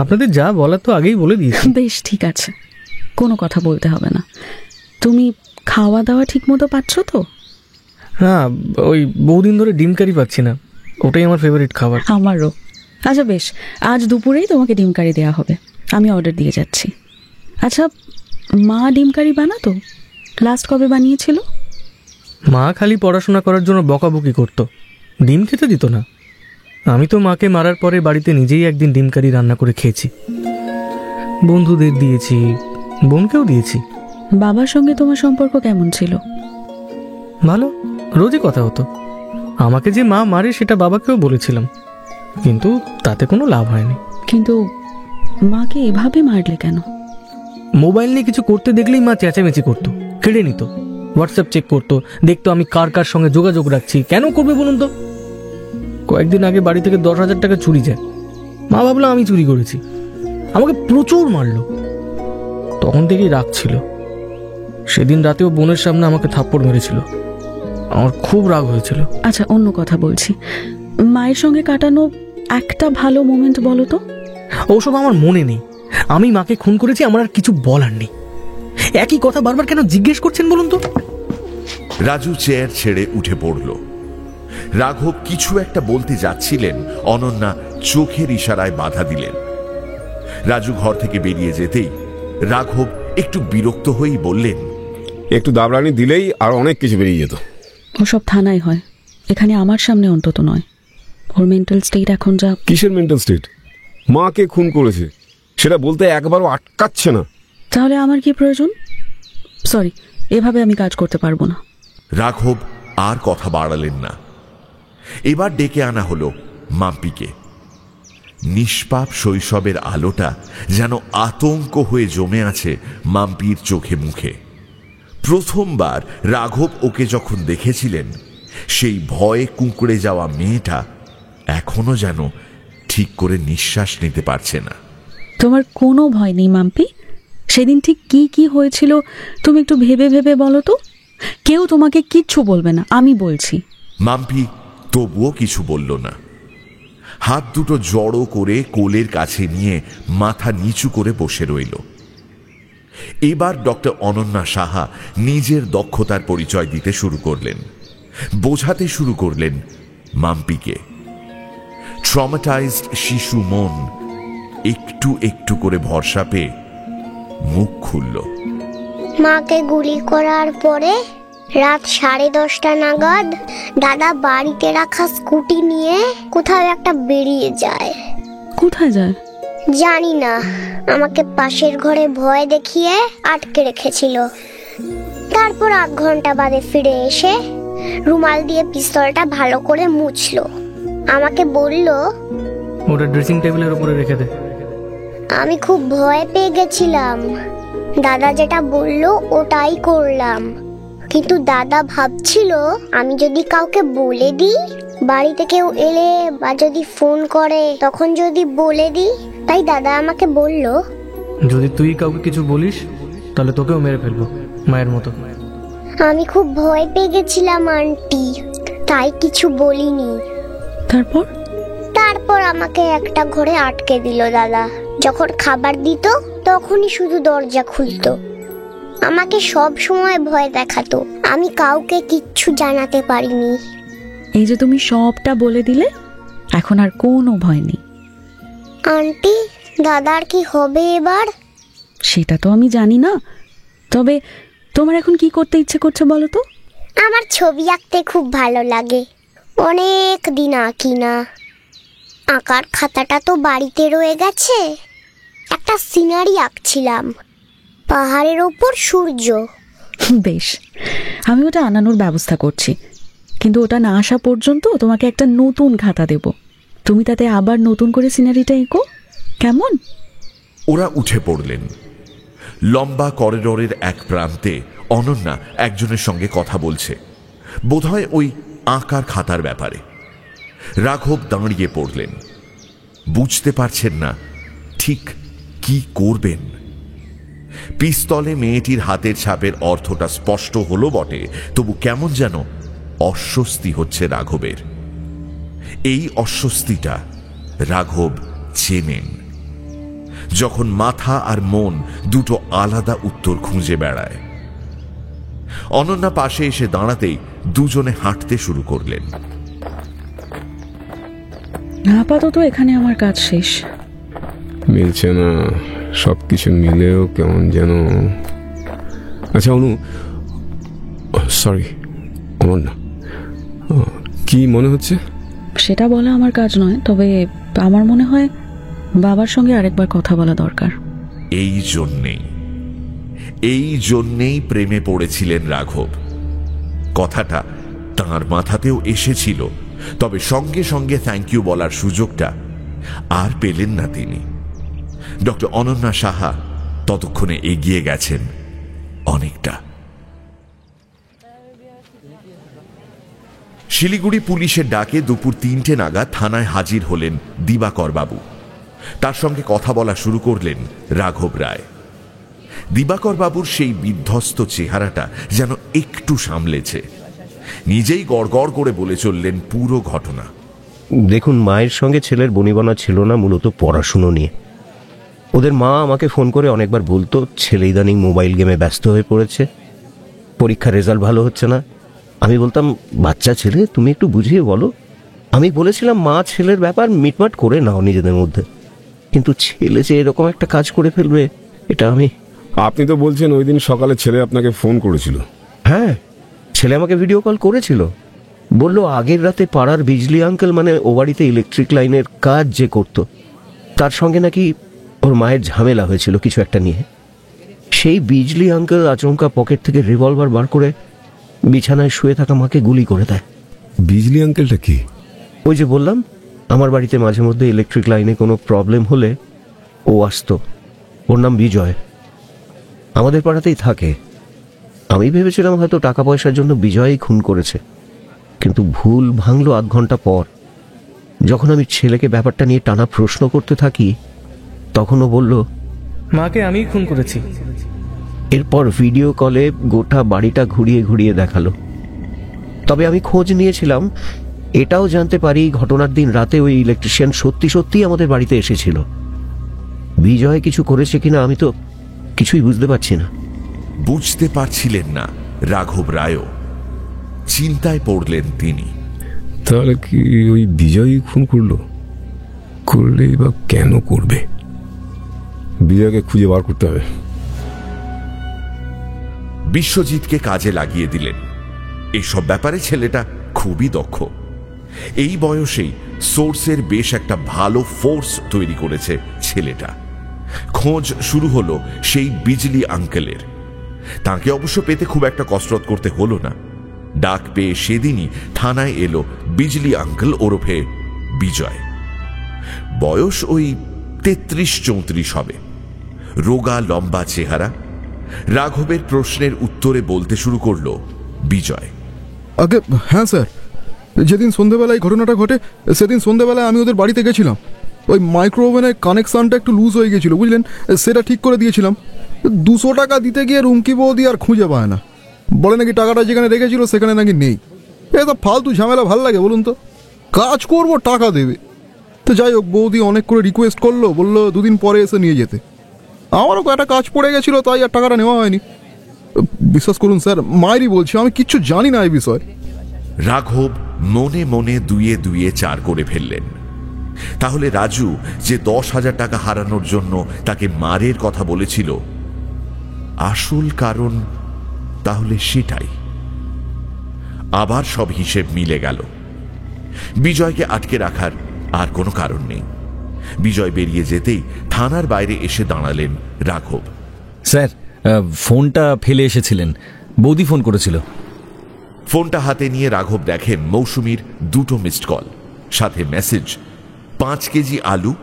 আপনাদের যা বলার তো আগেই বলে দিয়েছি। বেশ ঠিক আছে, কোনো কথা বলতে হবে না। তুমি খাওয়া দাওয়া ঠিক মতো পাচ্ছ তো? হ্যাঁ, ওই বহুদিন ধরে ডিম কারি পাচ্ছি না, ওটাই আমার ফেভারিট খাবার। আমারও। আচ্ছা বেশ, আজ দুপুরেই তোমাকে ডিম কারি দেওয়া হবে, আমি অর্ডার দিয়ে যাচ্ছি। আচ্ছা, মা ডিম কারি বানাতো? লাস্ট কবে বানিয়েছিল? মা খালি পড়াশোনা করার জন্য বকাবকি করতো, ডিম খেতে দিত না। আমি তো মাকে মারার পরে বাড়িতে নিজেই একদিন ডিম কারি রান্না করে খেয়েছি, বন্ধুদের দিয়েছি, বোনকেও দিয়েছি। বাবার সঙ্গে তোমার সম্পর্ক কেমন ছিল? ভালো, রোজই কথা হতো। আমাকে যে মা মারে সেটা বাবাকেও বলেছিলাম, কিন্তু তাতে কোনো লাভ হয়নি। কিন্তু মাকে এভাবে মারলে কেন? মোবাইল নিয়ে কিছু করতে দেখলেই মা চেঁচামেচি করতো, কেড়ে নিত, হোয়াটসঅ্যাপ চেক করতো, দেখতো আমি কার কার সঙ্গে যোগাযোগ রাখছি। কেন করবে বলুন তো? কয়েকদিন আগে বাড়ি থেকে 10,000 টাকা চুরি যায়। মা ভাবলো আমি চুরি করেছি, আমাকে প্রচুর মারলো। তখন থেকেই রাগ ছিল। সেদিন রাতেও বোনের সামনে আমাকে থাপ্পড় মেরেছিল, আমার খুব রাগ হয়েছিল। আচ্ছা অন্য কথা বলছি, মায়ের সঙ্গে কাটানো একটা ভালো মোমেন্ট বলো তো। ওসব আমার মনে নেই। আমি মাকে খুন করেছি, আমার আর কিছু বলার নেই। একই কথা বারবার কেন জিজ্ঞেস করছেন বলুন তো? রাজু চেয়ার ছেড়ে উঠে পড়ল। রাঘব কিছু একটা বলতে যাচ্ছিলেন, অনন্যা চোখের ইশারায় বাধা দিলেন। রাজু ঘর থেকে বেরিয়ে যেতেই রাঘব একটু বিরক্ত হয়েই বললেন, একটু দাবরানি দিলেই আর অনেক কিছু বেরিয়ে যেত। ওসব থানায় হয়, এখানে আমার সামনে অন্তত নয়। ওর মেন্টাল স্টেট এখন যা। কিসের মেন্টাল স্টেট? মাকে খুন করেছে সেটা বলতে একবারও আটকাচ্ছে না। তাহলে আমার কি প্রয়োজন? সরি, এভাবে আমি কাজ করতে পারবো না। রাঘব আর কথা বাড়ালেন না। এবার ডেকে আনা হলো মাম্পিকে। নিষ্পাপ শৈশবের আলোটা যেন আতঙ্ক হয়ে জমে আছে মাম্পির চোখে মুখে। প্রথমবার রাঘব ওকে যখন দেখেছিলেন, সেই ভয়ে কুঁকড়ে যাওয়া মেয়েটা এখনো যেন ঠিক করে নিঃশ্বাস নিতে পারছে না। তোমার কোনো ভয় নেই মাম্পি? সেদিন ঠিক কি কি হয়েছিল তুমি একটু ভেবে ভেবে বলো তো। কেউ তোমাকে কিচ্ছু বলবে না, আমি বলছি। মাম্পি তবুও কিছু বলল না। হাত দুটো জড়ো করে কোলের কাছে নিয়ে মাথা নিচু করে বসে রইল। এবার ডক্টর অনন্যা সাহা নিজের দক্ষতার পরিচয় দিতে শুরু করলেন, বোঝাতে শুরু করলেন মাম্পিকে। ট্রমাটাইজড শিশু মন একটু একটু করে ভরসা পেয়ে মুখ খুলল। মাকে গুলি করার পরে রাত 10:30 নাগাদ দাদা বাড়িতে রাখা স্কুটি নিয়ে কোথাও একটা বেরিয়ে যায়। কোথায় যায়? জানি না, আমাকে পাশের ঘরে ভয় দেখিয়ে আটকে রেখেছিল। তারপর 8 ঘন্টা বাদে ফিরে এসে রুমাল দিয়ে পিস্তলটা ভালো করে মুছলো। আমাকে বলল, ওটা ড্রেসিং টেবিলের উপরে রেখে দে। আমি খুব ভয় পেয়ে গেছিলাম। দাদা যেটা বললো ওটাই করলাম। কিন্তু দাদা ভাবছিল আমি যদি কাউকে বলে দিই, বাড়িতে কেউ এলে বা যদি ফোন করে তখন যদি বলে দিই, তাই দাদা আমাকে বলল, যদি তুই কাউকে কিছু বলিস তাহলে তোকেও মেরে ফেলবো, মায়ের মতো। আমি খুব ভয় পেয়ে গেছিলাম আন্টি, তাই কিছু বলিনি। তারপর আমাকে একটা ঘরে আটকে দিল দাদা। যখন খাবার দিত তখনই শুধু দরজা খুলতো। আমাকে সব সময় ভয় দেখাতো। আমি কাউকে কিচ্ছু জানাতে পারিনি। এই যে তুমি সবটা বলে দিলে, এখন আর কোনো ভয় নেই। আন্টি, দাদার কি হবে এবার? সেটা তো আমি জানি না, তবে তোমার এখন কি করতে ইচ্ছে করছে বলো তো? আমার ছবি আঁকতে খুব ভালো লাগে। অনেক দিন আঁকি না। আঁকার খাতাটা তো বাড়িতে রয়ে গেছে। একটা সিনারি আঁকছিলাম, পাহাড়ের ওপর সূর্য। বেশ, আমি ওটা আনানোর ব্যবস্থা করছি, কিন্তু ওটা না আসা পর্যন্ত তোমাকে একটা নতুন খাতা দেব। তুমি তাতে আবার নতুন করে সিনারিটা এঁকো, কেমন? ওরা উঠে পড়লেন। লম্বা করিডোরের এক প্রান্তে অনন্যা একজনের সঙ্গে কথা বলছে, বোধহয় ওই আঁকার খাতার ব্যাপারে। রাঘব দাঁড়িয়ে পড়লেন। বুঝতে পারছেন না ঠিক কি করবেন। পিস্তলে মেয়েটির হাতের ছাপের অর্থটা স্পষ্ট হলো বটে, তবু কেমন যেন অস্বস্তি হচ্ছে রাঘবের। এই অস্বস্তিটা রাঘব চেনেন। যখন মাথা আর মন দুটো আলাদা উত্তর খুঁজে বেড়ায়। অনন্যা পাশে এসে দাঁড়াতেই দুজনে হাঁটতে শুরু করলেন। আপাতত এখানে আমার কাজ শেষ। মিলছে না, সবকিছু মিলেও কেমন যেন। আচ্ছা অনু, সরি অনন্যা, কি মনে হচ্ছে? সেটা বলা আমার কাজ নয়, তবে আমার মনে হয় বাবার সঙ্গে আরেকবার কথা বলা দরকার। এই জন্যেই প্রেমে পড়েছিলেন রাঘব। কথাটা তাঁর মাথাতেও এসেছিল, তবে সঙ্গে সঙ্গে থ্যাংক ইউ বলার সুযোগটা আর পেলেন না তিনি। ডক্টর অনন্যা সাহা ততক্ষণে এগিয়ে গেছেন অনেকটা। শিলিগুড়ি পুলিশের ডাকে দুপুর 3টে নাগাদ থানায় হাজির হলেন দিবাকর বাবু। তার সঙ্গে কথা বলা শুরু করলেন রাঘব রায়। দিবাকর বাবুর সেই বিধ্বস্ত চেহারাটা যেন একটু সামলেছে। নিজেই গড়গড় করে বলে চললেন পুরো ঘটনা। দেখুন, মায়ের সঙ্গে ছেলের বনিবনা ছিল না, মূলত পড়াশুনো নিয়ে। ওদের মা আমাকে ফোন করে অনেকবার বলতো ছেলে ইদানিং মোবাইল গেমে ব্যস্ত হয়ে পড়েছে, পরীক্ষার রেজাল্ট ভালো হচ্ছে না। আমি বলতাম, বাচ্চা ছেলে, তুমি একটু বুঝিয়ে বলো। আমি বলেছিলাম মা ছেলের ব্যাপার মিটমাট করে নাও নিজেদের মধ্যে, কিন্তু ছেলে যে এরকম একটা কাজ করে ফেলবে এটা আমি। আপনি তো বলছেন ওই দিন সকালে ছেলে আপনাকে ফোন করেছিল। হ্যাঁ, ছেলে আমাকে ভিডিও কল করেছিল। বলল আগের রাতে পাড়ার বিজলি আঙ্কেল, মানে ও বাড়িতে ইলেকট্রিক লাইনের কাজ যে করত, তার সঙ্গে নাকি ওর মায়ের ঝামেলা হয়েছিল কিছু একটা নিয়ে। সেই বিজলি আঙ্কেল আচমকা পকেট থেকে রিভলভার বার করে বিছানায় শুয়ে থাকা মাকে গুলি করে দেয়। বিজলি আঙ্কেলটা কি? ওই যে বললাম, আমার বাড়িতে মাঝে মধ্যে ইলেকট্রিক লাইনে কোনো প্রবলেম হলে ও আসতো। ওর নাম বিজয়, আমাদের পাড়াতেই থাকে। আমি ভেবেছিলাম হয়তো টাকা পয়সার জন্য বিজয়ই খুন করেছে, কিন্তু ভুল ভাঙলো আধ ঘন্টা পর। যখন আমি ছেলেকে ব্যাপারটা নিয়ে টানা প্রশ্ন করতে থাকি, তখন ও বলল, মাকে আমিই খুন করেছি। এরপর ভিডিও কলে গোটা বাড়িটা ঘুরিয়ে ঘুরিয়ে দেখালো। তবে আমি খোঁজ নিয়েছিলাম, এটাও জানতে পারি ঘটনার দিন রাতে ওই ইলেকট্রিশিয়ান সত্যি সত্যিই আমাদের বাড়িতে এসেছিল। বিজয় কিছু করেছে কিনা আমি তো কিছুই বুঝতে পারছি না। বুঝতে পারছিলেন না রাঘব রায়ও। চিন্তায় পড়লেন তিনি। তাহলে কি ওই বিজয়ই খুন করলো? করলেই বা কেন করবে? বিজয়কে খুঁজে বার করতে হবে। বিশ্বজিৎকে কাজে লাগিয়ে দিলেন। এসব ব্যাপারে ছেলেটা খুবই দক্ষ। এই বয়সেই সোর্সের বেশ একটা ভালো ফোর্স তৈরি করেছে ছেলেটা। খোঁজ শুরু হলো সেই বিজলি আঙ্কেলের। তাকে অবশ্য পেতে খুব একটা কসরত করতে হলো না। ডাক পেয়ে সেদিনই থানায় এলো বিজলি আঙ্কেল ওরফে বিজয়। বয়স ওই 33-34 হবে। রোগা লম্বা চেহারা। রাঘবের প্রশ্নের উত্তরে বলতে শুরু করলো বিজয়। আগে হ্যাঁ স্যার, যেদিন সন্ধ্যেবেলায় ঘটনাটা ঘটে সেদিন সন্ধ্যেবেলায় আমি ওদের বাড়িতে গেছিলাম। ওই মাইক্রো ওভেনের কানেকশনটা একটু লুজ হয়ে গেছিল বুঝলেন, সেটা ঠিক করে দিয়েছিলাম। 200 টাকা দিতে গিয়ে রুমকি বৌদি আর খুঁজে পায় না, বলে নাকি টাকাটা যেখানে রেখেছিল সেখানে নাকি নেই। এটা ফালতু ঝামেলা ভাল লাগে বলুন তো? কাজ করব টাকা দেবে। তো যাই হোক, বৌদি অনেক করে রিকোয়েস্ট করলো, বললো 2 দিন পরে এসে নিয়ে যেতে। আমারও একটা কাজ পড়ে গেছিল, তাই আর টাকাটা নেওয়া হয়নি। বিশ্বাস করুন স্যার, মায়েরই বলছি, আমি কিচ্ছু জানি না এই বিষয়ে। রাঘব মনে মনে 2-2 4 করে ফেললেন। তাহলে রাজু যে 10,000 টাকা হারানোর জন্য তাকে মারের কথা বলেছিল, আসল কারণ তাহলে সেটাই। আবার সব হিসেব মিলে গেল। বিজয়কে আটকে রাখার আর কোনো কারণ নেই। বিজয় বেরিয়ে যেতেই থানার বাইরে এসে দাঁড়ালেন রাঘব। স্যার, ফোনটা ফেলে এসেছিলেন, বৌদি ফোন করেছিল। ফোনটা হাতে নিয়ে রাঘব দেখেন মৌসুমীর 2টো মিসড কল, সাথে মেসেজ 5 কেজি আলু,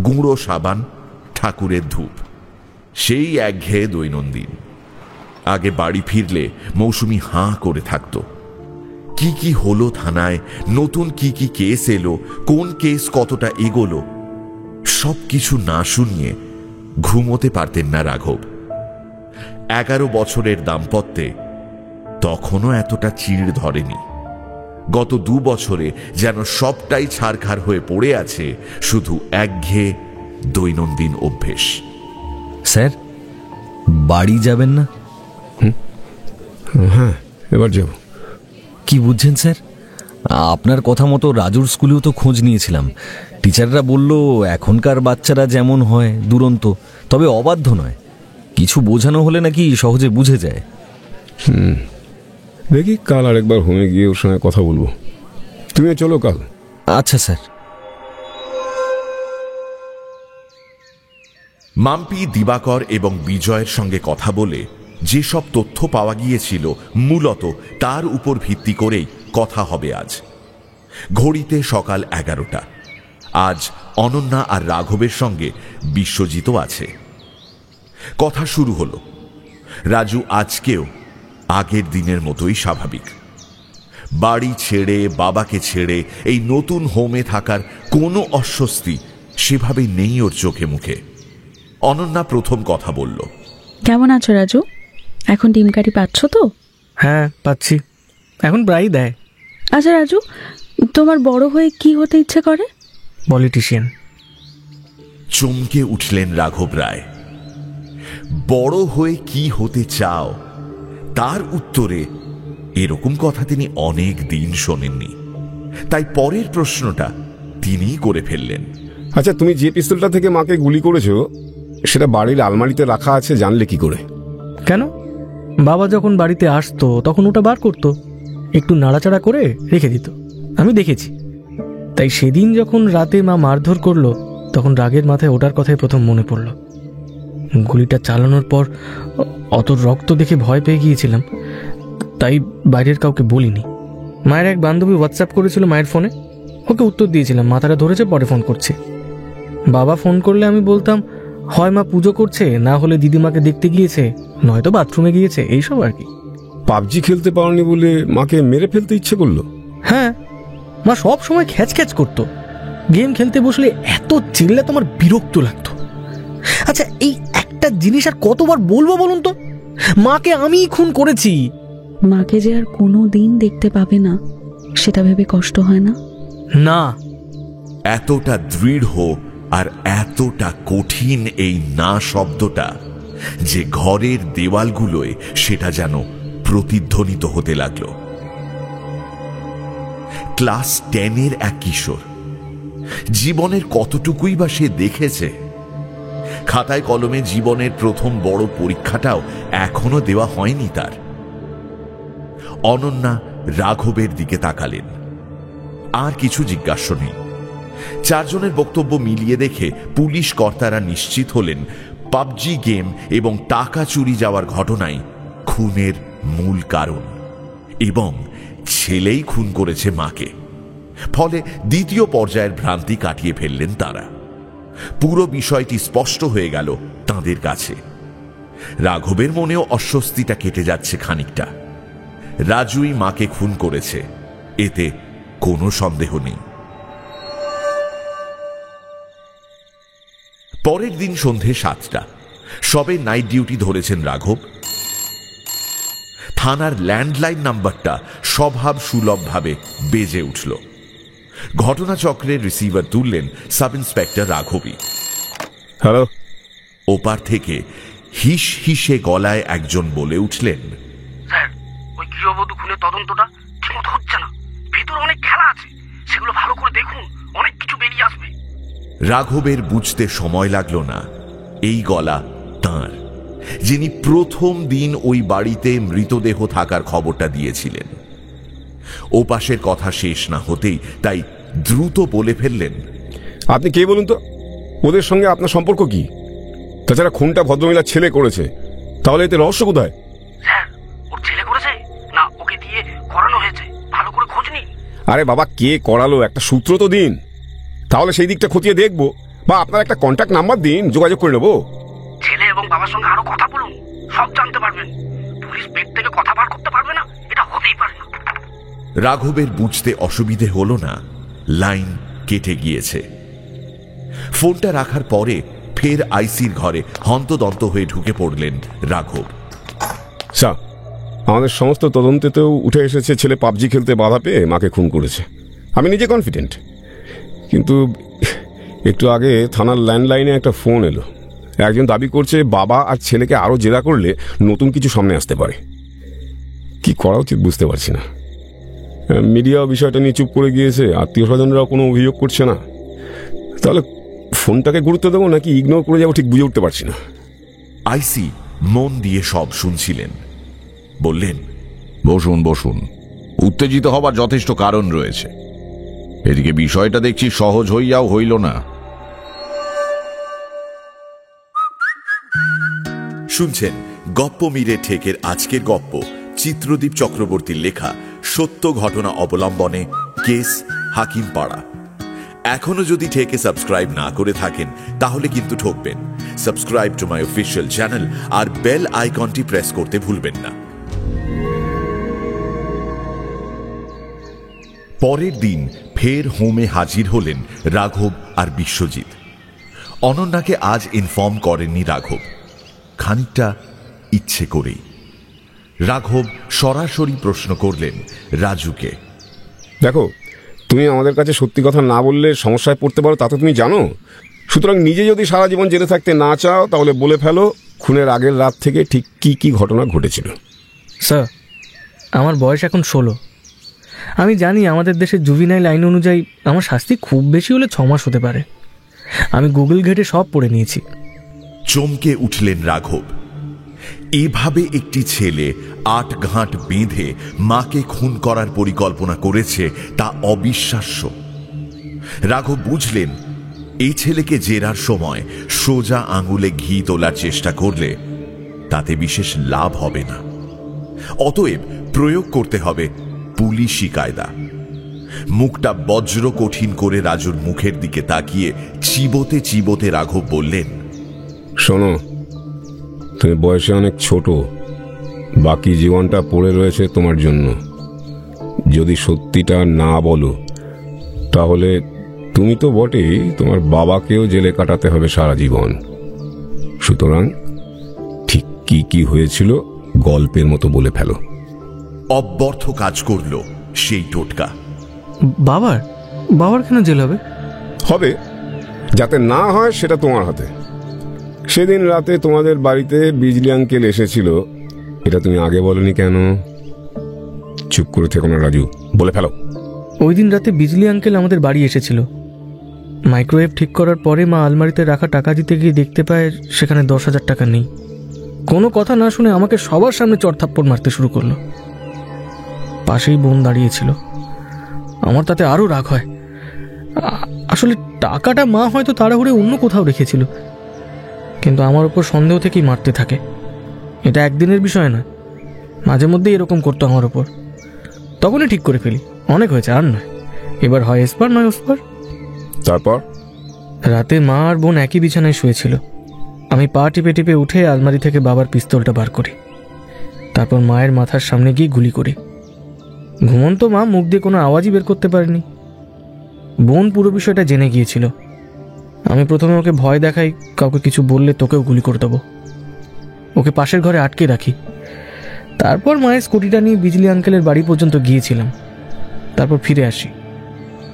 গুঁড়ো সাবান, ঠাকুরের ধূপ। সেই একঘেয়ে দৈনন্দিন। আগে বাড়ি ফিরলে মৌসুমী হাঁ করে থাকত। কি কি হলো থানায়, নতুন কি কি কেস এলো, কোন কেস কতটা এগোলো, সবকিছু না শুনিয়ে ঘুমোতে পারতেন না রাঘব। 11 বছরের দাম্পত্যে তখনও এতটা চিড় ধরেনি। গত 2 বছরে যেন সবটাই ছারখার হয়ে পড়ে আছে শুধু একঘেয়ে দৈনন্দিন অভ্যেস। স্যার, বাড়ি যাবেন না? হ্যাঁ, এবার যাব। কি বুঝছেন স্যার? আপনার কথা মতো রাজুর স্কুলেও তো খোঁজ নিয়েছিলাম। টিচাররা বলল এখনকার বাচ্চারা যেমন হয় দুরন্ত, তবে অবাধ্য নয়। কিছু বোঝানো হলে নাকি সহজে বুঝে যায়। দেখি কাল আরেকবার হোমে গিয়ে ওর সঙ্গে কথা বলবো। তুমি চলো কাল। আচ্ছা স্যার। মাম্পি, দিবাকর এবং বিজয়ের সঙ্গে কথা বলে যেসব তথ্য পাওয়া গিয়েছিল মূলত তার উপর ভিত্তি করেই কথা হবে আজ। ঘড়িতে সকাল 11টা। আজ অনন্যা আর রাঘবের সঙ্গে বিশ্বজিৎও আছে। কথা শুরু হলো। রাজু আজকেও আগের দিনের মতোই স্বাভাবিক। বাড়ি ছেড়ে, বাবাকে ছেড়ে এই নতুন হোমে থাকার কোনো অস্বস্তি সেভাবে নেই ওর চোখে মুখে। অনন্যা প্রথম কথা বলল। কেমন আছো রাজু? এখন ডিম কারি পাচ্ছ তো? হ্যাঁ, পাচ্ছি। এখন প্রায়ই দেয়। আচ্ছা রাজু, তোমার বড় হয়ে কি হতে ইচ্ছে করে? পলিটিশিয়ান। চমকে উঠলেন রাঘব রায়। বড় হয়ে কি হতে চাও? তার উত্তরে এরকম কথা তিনি অনেক দিন শোনেননি। তাই পরের প্রশ্নটা তিনিই করে ফেললেন। আচ্ছা, তুমি যে পিস্তলটা থেকে মাকে গুলি করেছো সেটা বাড়ির আলমারিতে রাখা আছে জানলে কি করে? কেন? বাবা যখন বাড়িতে আসতো তখন ওটা বার করতো, একটু নাড়াচাড়া করে রেখে দিত, আমি দেখেছি। তাই সেদিন যখন রাতে মা মারধর করলো তখন রাগের মাথায় ওটার কথাই প্রথম মনে পড়ল। গুলিটা চালানোর পর অত রক্ত দেখে ভয় পেয়ে গিয়েছিলাম, তাই বাইরের কাউকে বলিনি। মায়ের এক বান্ধবী হোয়াটসঅ্যাপ করেছিল মায়ের ফোনে, ওকে উত্তর দিয়েছিলাম। মাথাটা ধরেছে, পরে ফোন করছে। বাবা ফোন করলে আমি বলতাম হয় মা পুজো করছে, না হলে দিদিমাকে দেখতে গিয়েছে, নয়তো বাথরুমে গিয়েছে, এইসব আর কি। পাবজি খেলতে পারোনি বলে মাকে মেরে ফেলতে ইচ্ছে করলো? হ্যাঁ, মা সব সময় খ্যাচ খ্যাচ করতো। গেম খেলতে বসলে এত চিল্লা তোমার বিরক্ত লাগতো। আচ্ছা, এই একটা জিনিস আর কতবার বলবো বলুন তো? মাকে আমিই খুন করেছি। মাকে যে আর কোনো দিন দেখতে পাবে না সেটা ভেবে কষ্ট হয় না? না। এতটা দৃঢ় আর এতটা কঠিন এই না শব্দটা যে ঘরের দেওয়ালগুলোয় সেটা যেন প্রতিধ্বনিত হতে লাগলো। ক্লাস 10-এর এক কিশোর, জীবনের কতটুকুই বা সে দেখেছে। খাতায় কলমে জীবনের প্রথম বড় পরীক্ষাটাও এখনো দেওয়া হয়নি তার। অনন্যা রাঘবের দিকে তাকালেন। আর কিছু জিজ্ঞাসা নেই। চারজনের বক্তব্য মিলিয়ে দেখে পুলিশ কর্তারা নিশ্চিত হলেন পাবজি গেম এবং টাকা চুরি যাওয়ার ঘটনাই খুনের মূল কারণ এবং ছেলেই খুন করেছে মাকে। ফলে দ্বিতীয় পর্যায়ের ভ্রান্তি কাটিয়ে ফেললেন তারা। পুরো বিষয়টি স্পষ্ট হয়ে গেল তাঁদের কাছে। রাঘবের মনেও অস্বস্তিটা কেটে যাচ্ছে খানিকটা। রাজুই মাকে খুন করেছে, এতে কোনো সন্দেহ নেই। পরের দিন সন্ধে 7টা, সবে নাইট ডিউটি ধরেছেন রাঘব। থানার ল্যান্ডলাইন নাম্বারটা স্বভাব সুলভভাবে বেজে উঠল। ঘটনাচক্রের রিসিভার তুললেন সাব ইন্সপেক্টর রাঘবই। হ্যালো। ওপার থেকে হিস হিসে গলায় একজন বলে উঠলেন, স্যার, ওই গৃহবধূ খুনের তদন্তটা ঠিকমতো হচ্ছে না। ভিতরে অনেক খেলা আছে, সেগুলো ভালো করে দেখুন, অনেক কিছু বেরিয়ে আসবে। রাঘবের বুঝতে সময় লাগলো না এই গলা তাঁর, যিনি প্রথম দিন ওই বাড়িতে মৃতদেহ থাকার খবরটা দিয়েছিলেন। ওপাশের কথা শেষ না হতেই তাই দ্রুত বলে ফেললেন, আপনি কে বলুন তো? ওদের সঙ্গে আপনার সম্পর্ক কি? তাছাড়া খুনটা ভদ্রমহিলার ছেলে করেছে, তাহলে এতে রহস্য কোথায়? স্যার, ওর ছেলে করেছে না ওকে দিয়ে করানো হয়েছে? ভালো করে খোঁজ নিন। আরে বাবা, কে করালো একটা সূত্র তো দিন, তাহলে সেই দিকটা খতিয়ে দেখবো। বা আপনার একটা কন্ট্যাক্ট নাম্বার দিন, যোগাযোগ করে নেবো। ছেলে এবং বাবার সঙ্গে আরো কথা বলুন, সব জানতে পারবেন। পুলিশ পেট থেকে কথা বার করতে পারবে না, এটা হতেই পারে না। রাঘবের বুঝতে অসুবিধে হলো না, লাইন কেটে গিয়েছে। ফোনটা রাখার পরে ফের আইসির ঘরে হন্তদন্ত হয়ে ঢুকে পড়লেন রাঘব। স্যার, আমাদের সমস্ত তদন্তেতেও উঠে এসেছে ছেলে পাবজি খেলতে বাধা পেয়ে মাকে খুন করেছে। আমি নিজে কনফিডেন্ট, কিন্তু একটু আগে থানার ল্যান্ডলাইনে একটা ফোন এলো। একজন দাবি করছে বাবা আর ছেলেকে আরও জেরা করলে নতুন কিছু সামনে আসতে পারে। কি করা উচিত বুঝতে পারছি না। মিডিয়াও বিষয়টা নিয়ে চুপ করে গিয়েছে, আত্মীয় স্বজনরাও কোনো অভিযোগ করছে না। তাহলে ফোনটাকে গুরুত্ব দেবো নাকি ইগনোর করে যাবো ঠিক বুঝে উঠতে পারছি না। আইসি মন দিয়ে সব শুনছিলেন, বললেন, বসুন বসুন, উত্তেজিত হবার যথেষ্ট কারণ রয়েছে। এদিকে বিষয়টা দেখছি সহজ হইয়াও হইল না। শুনছেন গপ্প মিরে ঠেকের আজকের গপ্প, চিত্রদীপ চক্রবর্তীর লেখা, সত্য ঘটনা অবলম্বনে কেস হাকিমপাড়া। এখনো যদি ঠেকে সাবস্ক্রাইব না করে থাকেন তাহলে কিন্তু ঠকবেন। Subscribe to my official channel আর বেল আইকনটি প্রেস করতে ভুলবেন না। পরের দিন ফের হোমে হাজির হলেন রাঘব আর বিশ্বজিৎ। অনন্যাকে আজ ইনফর্ম করেননি রাঘব, খানিকটা ইচ্ছে করেই। রাঘব সরাসরি প্রশ্ন করলেন রাজুকে, দেখো, তুমি আমাদের কাছে সত্যি কথা না বললে সমস্যায় পড়তে পারো, তা তো তুমি জানো। সুতরাং নিজে যদি সারা জীবন জেলে থাকতে না চাও তাহলে বলে ফেলো খুনের আগের রাত থেকে ঠিক কি কি ঘটনা ঘটেছিল। স্যার, আমার বয়স এখন 16। আমি জানি আমাদের দেশের জুভিনাইল আইন অনুযায়ী আমার শাস্তি খুব বেশি হলে 6 মাস হতে পারে। আমি গুগল ঘেটে সব পড়ে নিয়েছি। চমকে উঠলেন রাঘব। এভাবে একটি ছেলে 8 ঘাট বেঁধে মাকে খুন করার পরিকল্পনা করেছে, তা অবিশ্বাস্য। রাঘব বুঝলেন এই ছেলেকে জেরার সময় সোজা আঙুলে ঘি তোলার চেষ্টা করলে তাতে বিশেষ লাভ হবে না। অতএব প্রয়োগ করতে হবে পুলিশি কায়দা। মুখটা বজ্র কঠিন করে রাজুর মুখের দিকে তাকিয়ে চিবোতে চিবোতে রাঘব বললেন, শোনো, তুমি বয়সে অনেক ছোট, বাকি জীবনটা পড়ে রয়েছে তোমার জন্য। যদি সত্যিটা না বলো তাহলে তুমি তো বটেই, তোমার বাবাকেও জেলে কাটাতে হবে সারা জীবন। সুতরাং ঠিক কি কি হয়েছিল গল্পের মতো বলে ফেলো। অব্যর্থ কাজ করল সেই টোটকা। বাবার কেন জেল হবে? হবে, যাতে না হয় সেটা তোমার হাতে। সেদিন রাতে তোমাদের বাড়িতে বিজলি আঙ্কেল এসেছিল, এটা তুমি আগে বলনি কেন? চুপ করে থেকো না রাজু, বলে ফেলো। ওই দিন রাতে বিজলি আঙ্কেল আমাদের বাড়ি এসেছিল। মাইক্রোওয়েভ ঠিক করার পরে মা আলমারিতে রাখা টাকা দিতে গিয়ে দেখতে পায় সেখানে 10,000 টাকা নেই। কোনো কথা না শুনে আমাকে সবার সামনে চড়থাপ্পড় মারতে শুরু করলো। পাশেই বোন দাঁড়িয়েছিল। আমার তাতে আরও রাগ হয়। আসলে টাকাটা মা হয়তো তাড়াহুড়ে অন্য কোথাও রেখেছিল, কিন্তু আমার ওপর সন্দেহ থেকেই মারতে থাকে। এটা একদিনের বিষয় না, মাঝে মধ্যে এরকম করতো আমার ওপর। তখনই ঠিক করে ফেলি অনেক হয়েছে, আর নয়। এবার হয় এসপার নয় ওসপার। তারপর রাতে মা আর বোন একই বিছানায় শুয়েছিল। আমি পা টিপে টিপে উঠে আলমারি থেকে বাবার পিস্তলটা বার করি, তারপর মায়ের মাথার সামনে গিয়ে গুলি করি। ঘুমন্ত মা মুখ দিয়ে কোনো আওয়াজই বের করতে পারেনি। বোন পুরো বিষয়টা জেনে গিয়েছিল। আমি প্রথমে ওকে ভয় দেখাই, কাউকে কিছু বললে তোকেও গুলি করে দেবো। ওকে পাশের ঘরে আটকে রাখি। তারপর মায়ের স্কুটিটা নিয়ে বিজলি আঙ্কেলের বাড়ি পর্যন্ত গিয়েছিলাম, তারপর ফিরে আসি।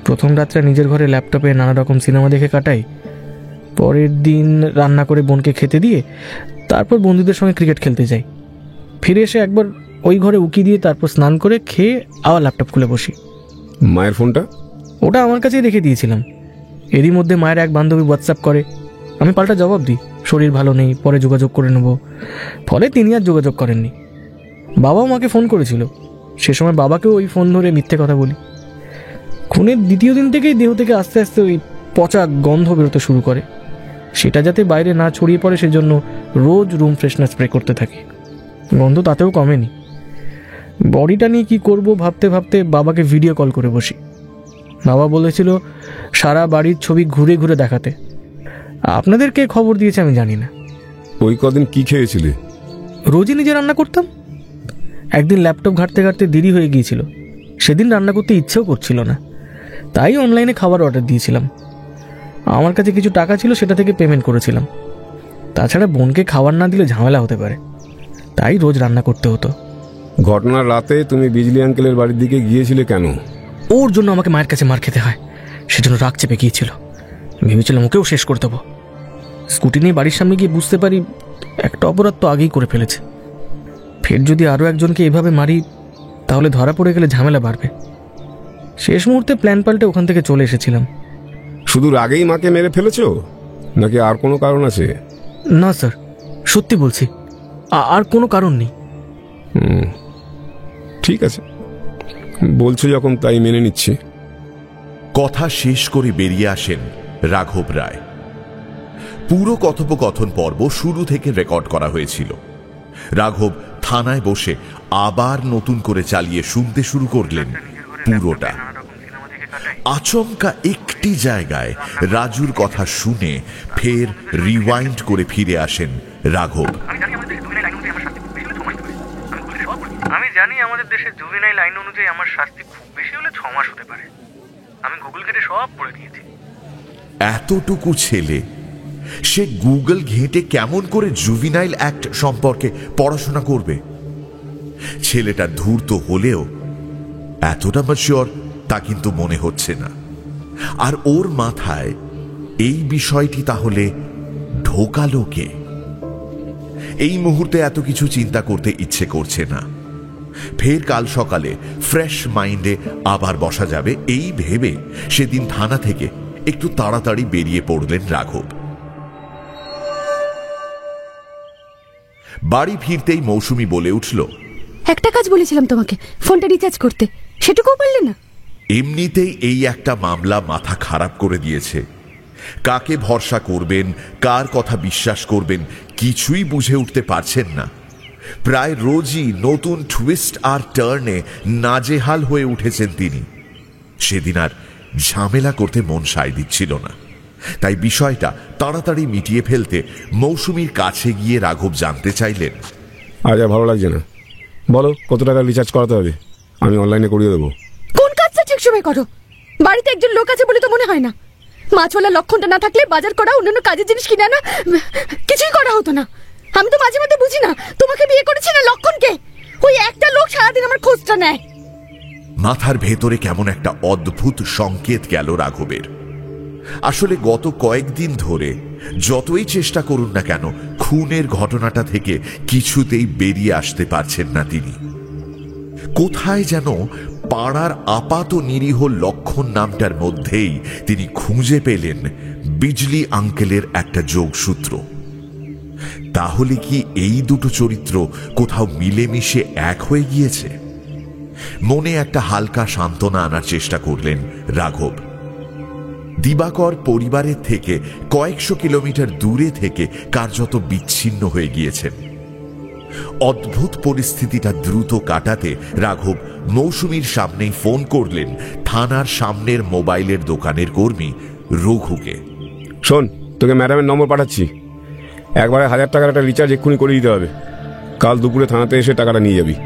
প্রথম রাত্রে নিজের ঘরে ল্যাপটপে নানা রকম সিনেমা দেখে কাটাই। পরের দিন রান্না করে বোনকে খেতে দিয়ে তারপর বন্ধুদের সঙ্গে ক্রিকেট খেলতে যাই। ফিরে এসে একবার ওই ঘরে উকি দিয়ে তারপর স্নান করে খেয়ে আবার ল্যাপটপ খুলে বসি। মায়ের ফোনটা? ওটা আমার কাছেই রেখে দিয়েছিলাম। এরই মধ্যে মায়ের এক বান্ধবী হোয়াটসঅ্যাপ করে, আমি পাল্টা জবাব দিই শরীর ভালো নেই, পরে যোগাযোগ করে নেব। ফলে তিনি আর যোগাযোগ করেননি। বাবাও মাকে ফোন করেছিল, সে সময় বাবাকেও ওই ফোন ধরে মিথ্যে কথা বলি। খুনের দ্বিতীয় দিন থেকেই দেহ থেকে আস্তে আস্তে ওই পচা গন্ধ বেরোতে শুরু করে। সেটা যাতে বাইরে না ছড়িয়ে পড়ে সেজন্য রোজ রুম ফ্রেশনার স্প্রে করতে থাকি। গন্ধ তাতেও কমেনি। বডিটা নিয়ে কী করব ভাবতে ভাবতে বাবাকে ভিডিও কল করে বসি। বাবা বলেছিল সারা বাড়ির ছবি ঘুরে ঘুরে দেখাতে। আপনাদের কে খবর দিয়েছে আমি জানি না। ওই কদিন কি খেয়েছিলে? রোজই নিজে রান্না করতাম। একদিন ল্যাপটপ ঘাঁটতে ঘাঁটতে দেরি হয়ে গিয়েছিল, সেদিন রান্না করতে ইচ্ছেও করছিল না, তাই অনলাইনে খাবার অর্ডার দিয়েছিলাম। আমার কাছে কিছু টাকা ছিল, সেটা থেকে পেমেন্ট করেছিলাম। তাছাড়া বোনকে খাবার না দিলে ঝামেলা হতে পারে, তাই রোজ রান্না করতে হতো। ঘটনার রাতে তুমি বিজলি আঙ্কেলের বাড়ির দিকে গিয়েছিলে কেন? ওর জন্য আমাকে মায়ের কাছে মার খেতে হয়, সেজন্য রাগ চেপে গিয়েছিল। ভেবেছিলাম ওকেও শেষ করে দেবো। স্কুটি নিয়ে বাড়ির সামনে গিয়ে বুঝতে পারি একটা অপরাধ তো আগেই করে ফেলেছে। ফের যদি আরও একজনকে এভাবে মারি তাহলে ধরা পড়ে গেলে ঝামেলা বাড়বে। শেষ মুহূর্তে প্ল্যান পাল্টে ওখান থেকে চলে এসেছিলাম। শুধু রাগেই মাকে মেরে ফেলেছো নাকি আর কোনো কারণ আছে? না স্যার, সত্যি বলছি, আর কোনো কারণ নেই। ঠিক আছে, বলছো যখন তাই মেনে নিচ্ছি। কথা শেষ করে বেরিয়ে আসেন রাঘব রায়। পুরো কথোপকথন পর্ব শুরু থেকে রেকর্ড করা হয়েছিল। রাঘব থানায় বসে আবার নতুন করে চালিয়ে শুনতে শুরু করলেন পুরোটা। আচমকা একটি জায়গায় রাজুর কথা শুনে ফের রিওয়াইন্ড করে ফিরে আসেন রাঘব। আমি জানি আমাদের দেশের জুভেনাইল আইন অনুযায়ী আমার শাস্তি খুব বেশি হলে 6 মাস হতে পারে। আমি গুগল ঘেটে সব পড়ে দিয়েছি। এতটুকু ছেলে, সে গুগল ঘেঁটে কেমন করে জুভেনাইল অ্যাক্ট সম্পর্কে পড়াশোনা করবে? ছেলেটা ধূর্ত হলেও এতটা ম্যাচিওর তা কিন্তু মনে হচ্ছে না। আর ওর মাথায় এই বিষয়টি তাহলে ঢোকালো কে? এই মুহূর্তে এত কিছু চিন্তা করতে ইচ্ছে করছে না। ফের কাল সকালে ফ্রেশ মাইন্ডে আবার বসা যাবে এই ভেবে সেদিন থানা থেকে একটু তাড়াতাড়ি বেরিয়ে পড়লেন রাঘব। বাড়ি ফিরতেই মৌসুমী বলে উঠল, একটা কাজ বলেছিলাম তোমাকে, ফোনটা রিচার্জ করতে, সেটুকুও পারলে না। এমনিতেই এই একটা মামলা মাথা খারাপ করে দিয়েছে। কাকে ভরসা করবেন, কার কথা বিশ্বাস করবেন কিছুই বুঝে উঠতে পারছেন না। প্রায় রোজই নতুন টুইস্ট আর টার্নে নাজেহাল হয়ে উঠেছেন তিনি। সেদিন আর ঝামেলা করতে মন সায় দিচ্ছিল না, তাই বিষয়টা তাড়াতাড়ি মিটিয়ে ফেলতে মৌসুমীর কাছে গিয়ে রাঘব জানতে চাইলেন, আজ আর ভালো লাগছে না, বলো কত টাকা রিচার্জ করাতে হবে, আমি অনলাইনে করিয়ে দেবো। কোন কাজটা ঠিক সময় করো? বাড়িতে একজন লোক আছে বলে তো মনে হয় না। মাছওয়ালা লক্ষণটা না থাকলে বাজার করা, অন্যান্য কাজের জিনিস কিনে আনা কিছুই করা হতো না। আমি তো মাঝে মাঝে বুঝি না তোমাকে বিয়ে করেছি না লক্ষণকে। ওই একটা লোক সারাদিন আমার খোঁজটা নেয়। মাথার ভেতরে কেমন একটা অদ্ভুত সংকেত গেল রাঘবের। আসলে গত কয়েকদিন ধরে যতই চেষ্টা করুন না কেন খুনের ঘটনাটা থেকে কিছুতেই বেরিয়ে আসতে পারছেন না তিনি। কোথায় যেন পাড়ার আপাত নিরীহ লক্ষণ নামটার মধ্যেই তিনি খুঁজে পেলেন বিজলি আঙ্কেলের একটা যোগসূত্র। তাহলে কি এই দুটো চরিত্র কোথাও মিলেমিশে এক হয়ে গিয়েছে? মনে একটা হালকা সান্ত্বনা আনার চেষ্টা করলেন রাঘব। দিবাকর পরিবারের থেকে কয়েকশো কিলোমিটার দূরে থেকে কার্যত বিচ্ছিন্ন হয়ে গিয়েছেন। অদ্ভুত পরিস্থিতিটা দ্রুত কাটাতে রাঘব মৌসুমীর সামনেই ফোন করলেন থানার সামনের মোবাইলের দোকানের কর্মী রঘুকে। শোন, তোকে ম্যাডামের নম্বর পাঠাচ্ছি, একবারে 1000 টাকার একটা রিচার্জ এক্ষুনি করে দিতে হবে। কাল দুপুরে থানাতে এসে টাকাটা নিয়ে যাবি।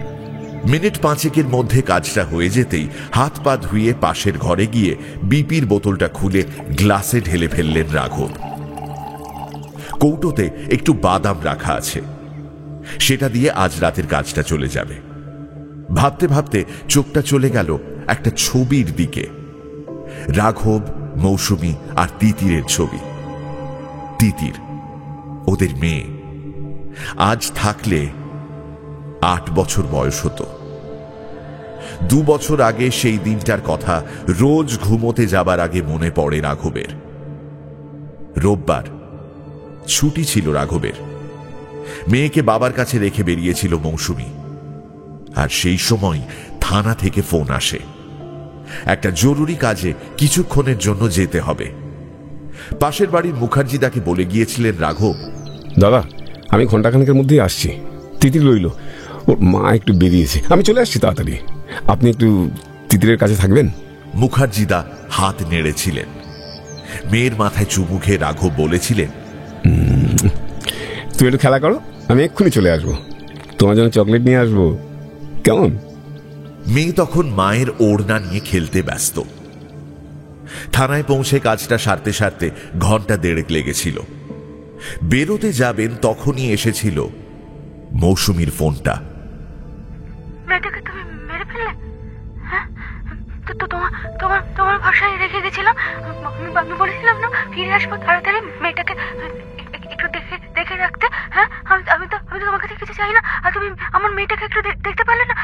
মিনিট 5 মধ্যে কাজটা হয়ে যেতেই হাত পা ধুয়ে পাশের ঘরে গিয়ে বিপির বোতলটা খুলে গ্লাসে ঢেলে ফেললেন রাঘব। কৌটোতে একটু বাদাম রাখা আছে, সেটা দিয়ে আজ রাতের কাজটা চলে যাবে। ভাবতে ভাবতে চোখটা চলে গেল একটা ছবির দিকে, রাঘব, মৌসুমী আর তিতিরের ছবি। তিতির ওদের মেয়ে, আজ থাকলে 8 বছর বয়স হতো। 2 বছর আগে সেই দিনটার কথা রোজ ঘুমোতে যাবার আগে মনে পড়ে রাঘবের। রোববার ছুটি ছিল রাঘবের। মেয়েকে বাবার কাছে রেখে বেরিয়েছিল মৌসুমী, আর সেই সময় থানা থেকে ফোন আসে, একটা জরুরি কাজে কিছুক্ষণের জন্য যেতে হবে। পাশের বাড়ির মুখার্জি তাকে বলে গিয়েছিলেন, রাঘব দাদা, আমি ঘন্টাখানেকের মধ্যেই আসছি। তিতির রইল, ওর মা একটু বেরিয়েছে, আমি চলে আসছি তাড়াতাড়ি। আপনি একটু তিতিরের কাছে থাকবেন? মুখার্জিদা হাত নেড়েছিলেন। মেয়ের মাথায় চুমু খেয়ে রাঘব বলেছিলেন, তুমি একটু খেলা করো, আমি এক্ষুনি চলে আসবো। তোমার জন্য চকলেট নিয়ে আসবো, কেমন? মেয়ে তখন মায়ের ওড়না নিয়ে খেলতে ব্যস্ত। থানায় পৌঁছে কাজটা সারতে সারতে ঘন্টা 1.5 লেগেছিল। বেরোতে যাবেন তখনই এসেছিল মৌসুমীর ফোনটা। মেয়েটাকে তুমি মেরে ফেললে? হ্যাঁ, তো তোমার ভাষায় রেখে গেছিলাম। আমি বলেছিলাম না ফিরে আসবো তাড়াতাড়ি, মেয়েটাকে একটু দেখে রাখতে। হ্যাঁ, আমি তো তোমার কাছে কিছু চাই না, আর তুমি আমার মেয়েটাকে একটু দেখতে পারলে না?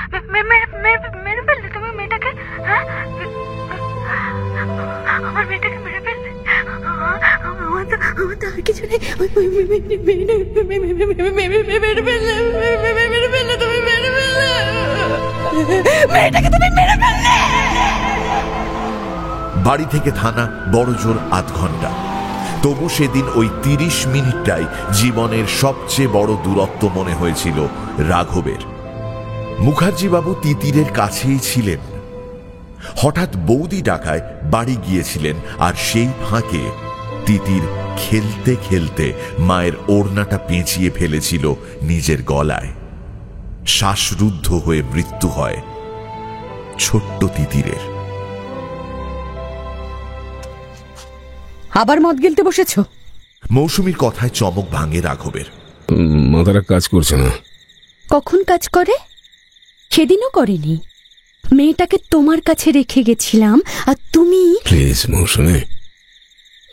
মেরে ফেললে তুমি মেয়েটাকে? হ্যাঁ, আমার মেয়েটাকে মেরে ফেললে? আমার তো আর কিছু নেই। বাড়ি থেকে থানা বড় জোর 8 ঘন্টা। তবু সেদিন ওই 30 মিনিটটাই জীবনের সবচেয়ে বড় দূরত্ব মনে হয়েছিল রাঘবের। মুখার্জিবাবু তিতিরের কাছেই ছিলেন। হঠাৎ বৌদি ডাকায় বাড়ি গিয়েছিলেন, আর সেই ফাঁকে তিতির খেলতে খেলতে মায়ের ওড়নাটা পেঁচিয়ে ফেলেছিল নিজের গলায়। শ্বাসরুদ্ধ হয়ে মৃত্যু হয় ছোট্ট তিতিরের। আবার মদ গিলতে বসেছ? মৌসুমীর কথায় চমক ভাঙে রাঘবের। মাথাটা কাজ করছে না। কখন কাজ করে? সেদিনও করেনি। মেয়েটাকে তোমার কাছে রেখে গেছিলাম, আর তুমি... প্লিজ মৌসুমী,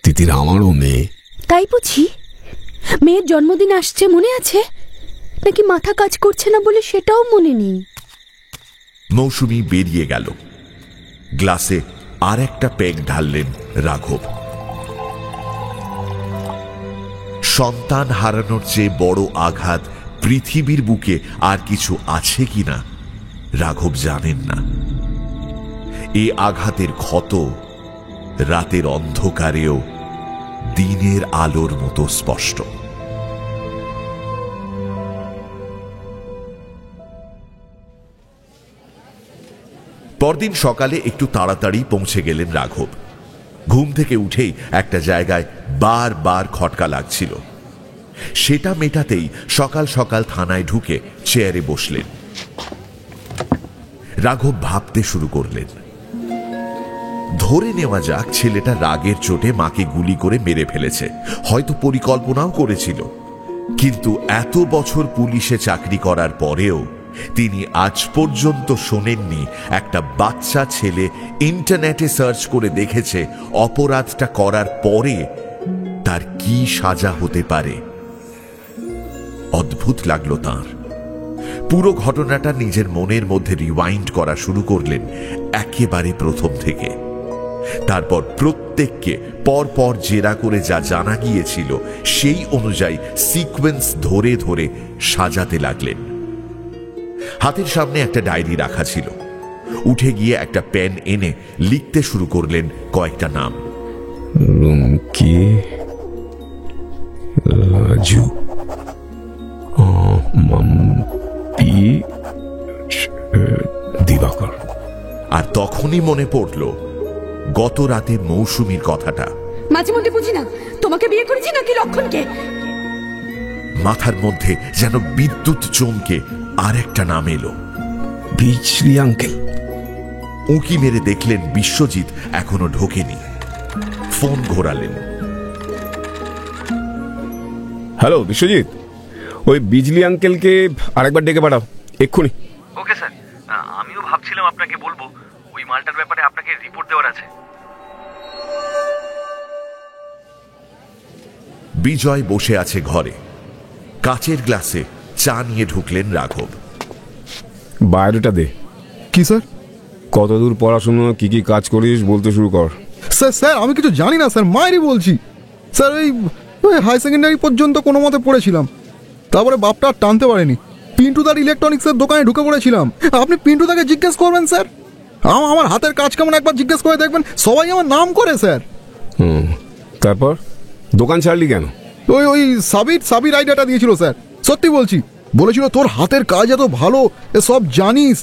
তিতির আমারও মেয়ে। তাই বুঝি? মেয়ের জন্মদিন আসছে, মনে আছে? নাকি মাথা কাজ করছে না বলে সেটাও মনে নেই? মৌসুমী বেরিয়ে গেল। গ্লাসে আর একটা পেগ ঢাললেন রাঘব। সন্তান হারানোর চেয়ে বড় আঘাত পৃথিবীর বুকে আর কিছু আছে কিনা রাঘব জানেন না। এই আঘাতের ক্ষত রাতের অন্ধকারেও দিনের আলোর মতো স্পষ্ট। পরদিন সকালে একটু তাড়াতাড়ি পৌঁছে গেলেন রাঘব। ঘুম থেকে উঠেই একটা জায়গায় বারবার খটকা লাগছিল। সেটা মেটাতেই সকাল সকাল থানায় ঢুকে চেয়ারে বসলেন। রাঘব ভাবতে শুরু করলেন। ধরে নেওয়া যাক ছেলেটা রাগের চোটে মাকে গুলি করে মেরে ফেলেছে, হয়তো পরিকল্পনাও করেছিল। কিন্তু এত বছর পুলিশে চাকরি করার পরেও তিনি আজ পর্যন্ত শোনেননি একটা বাচ্চা ছেলে ইন্টারনেটে সার্চ করে দেখেছে অপরাধটা করার পরে তার কি সাজা হতে পারে। অদ্ভুত লাগলো তাঁর। পুরো ঘটনাটা নিজের মনের মধ্যে রিওয়াইন্ড করা শুরু করলেন একেবারে প্রথম থেকে। তারপর প্রত্যেককে পরপর জেরা করে যা জানা গিয়েছিল সেই অনুযায়ী সিকোয়েন্স ধরে ধরে সাজাতে লাগলেন। হাতের সামনে একটা ডায়েরি রাখা ছিল। উঠে গিয়ে একটা পেন এনে লিখতে শুরু করলেন কয়েকটা নাম। রুমকি, রাজু, মাম্পি, দিবাকর। আর তখনই মনে পড়ল গত রাতে মৌসুমীর কথাটা। মাঝে মধ্যে বুঝি না তোমাকে বিয়ে করেছি নাকি লক্ষণকে। মাথার মধ্যে যেন বিদ্যুৎ চমকে আর একটা নাম এলো, বিজলি আঙ্কেল। উঁকি মেরে দেখলেন বিশ্বজিৎ এখনো ঢোকেনি। ফোন ঘোরালেন। হ্যালো বিশ্বজিৎ, ওই বিজলি আঙ্কেলকে আরেকবার ডেকে পাঠাও এক্ষুনি। ওকে স্যার, আমিও ভাবছিলাম আপনাকে বলবো, ওই মালটার ব্যাপারে আপনাকে রিপোর্ট দেওয়ার আছে। বিজয় বসে আছে ঘরে, কাচের গ্লাসে চা নিয়ে ঢুকলেন রাঘব। বায়োডাটা দে। কি স্যার? কতদূর পড়াশুনো, কি কি কাজ করিস বলতে শুরু কর। স্যার স্যার আমি কিছু জানি না স্যার, মায়েরই বলছি। স্যার ওই হাই সেকেন্ডারি পর্যন্ত কোনো মতে পড়েছিলাম, তারপরে বাপটা আর টানতে পারেনি। পিন্টুদার ইলেকট্রনিক্সের দোকানে ঢুকে পড়েছিলাম। আপনি পিন্টুদাকে জিজ্ঞেস করবেন স্যার, আমার হাতের কাজ কেমন একবার জিজ্ঞেস করে দেখবেন, সবাই আমার নাম করে স্যার। তারপর দোকান ছাড়লি কেন? ওই সাবির আইডিয়াটা দিয়েছিল স্যার, সত্যি বলছি। বলেছিল তোর হাতের কাজ এত ভালো, সব জানিস,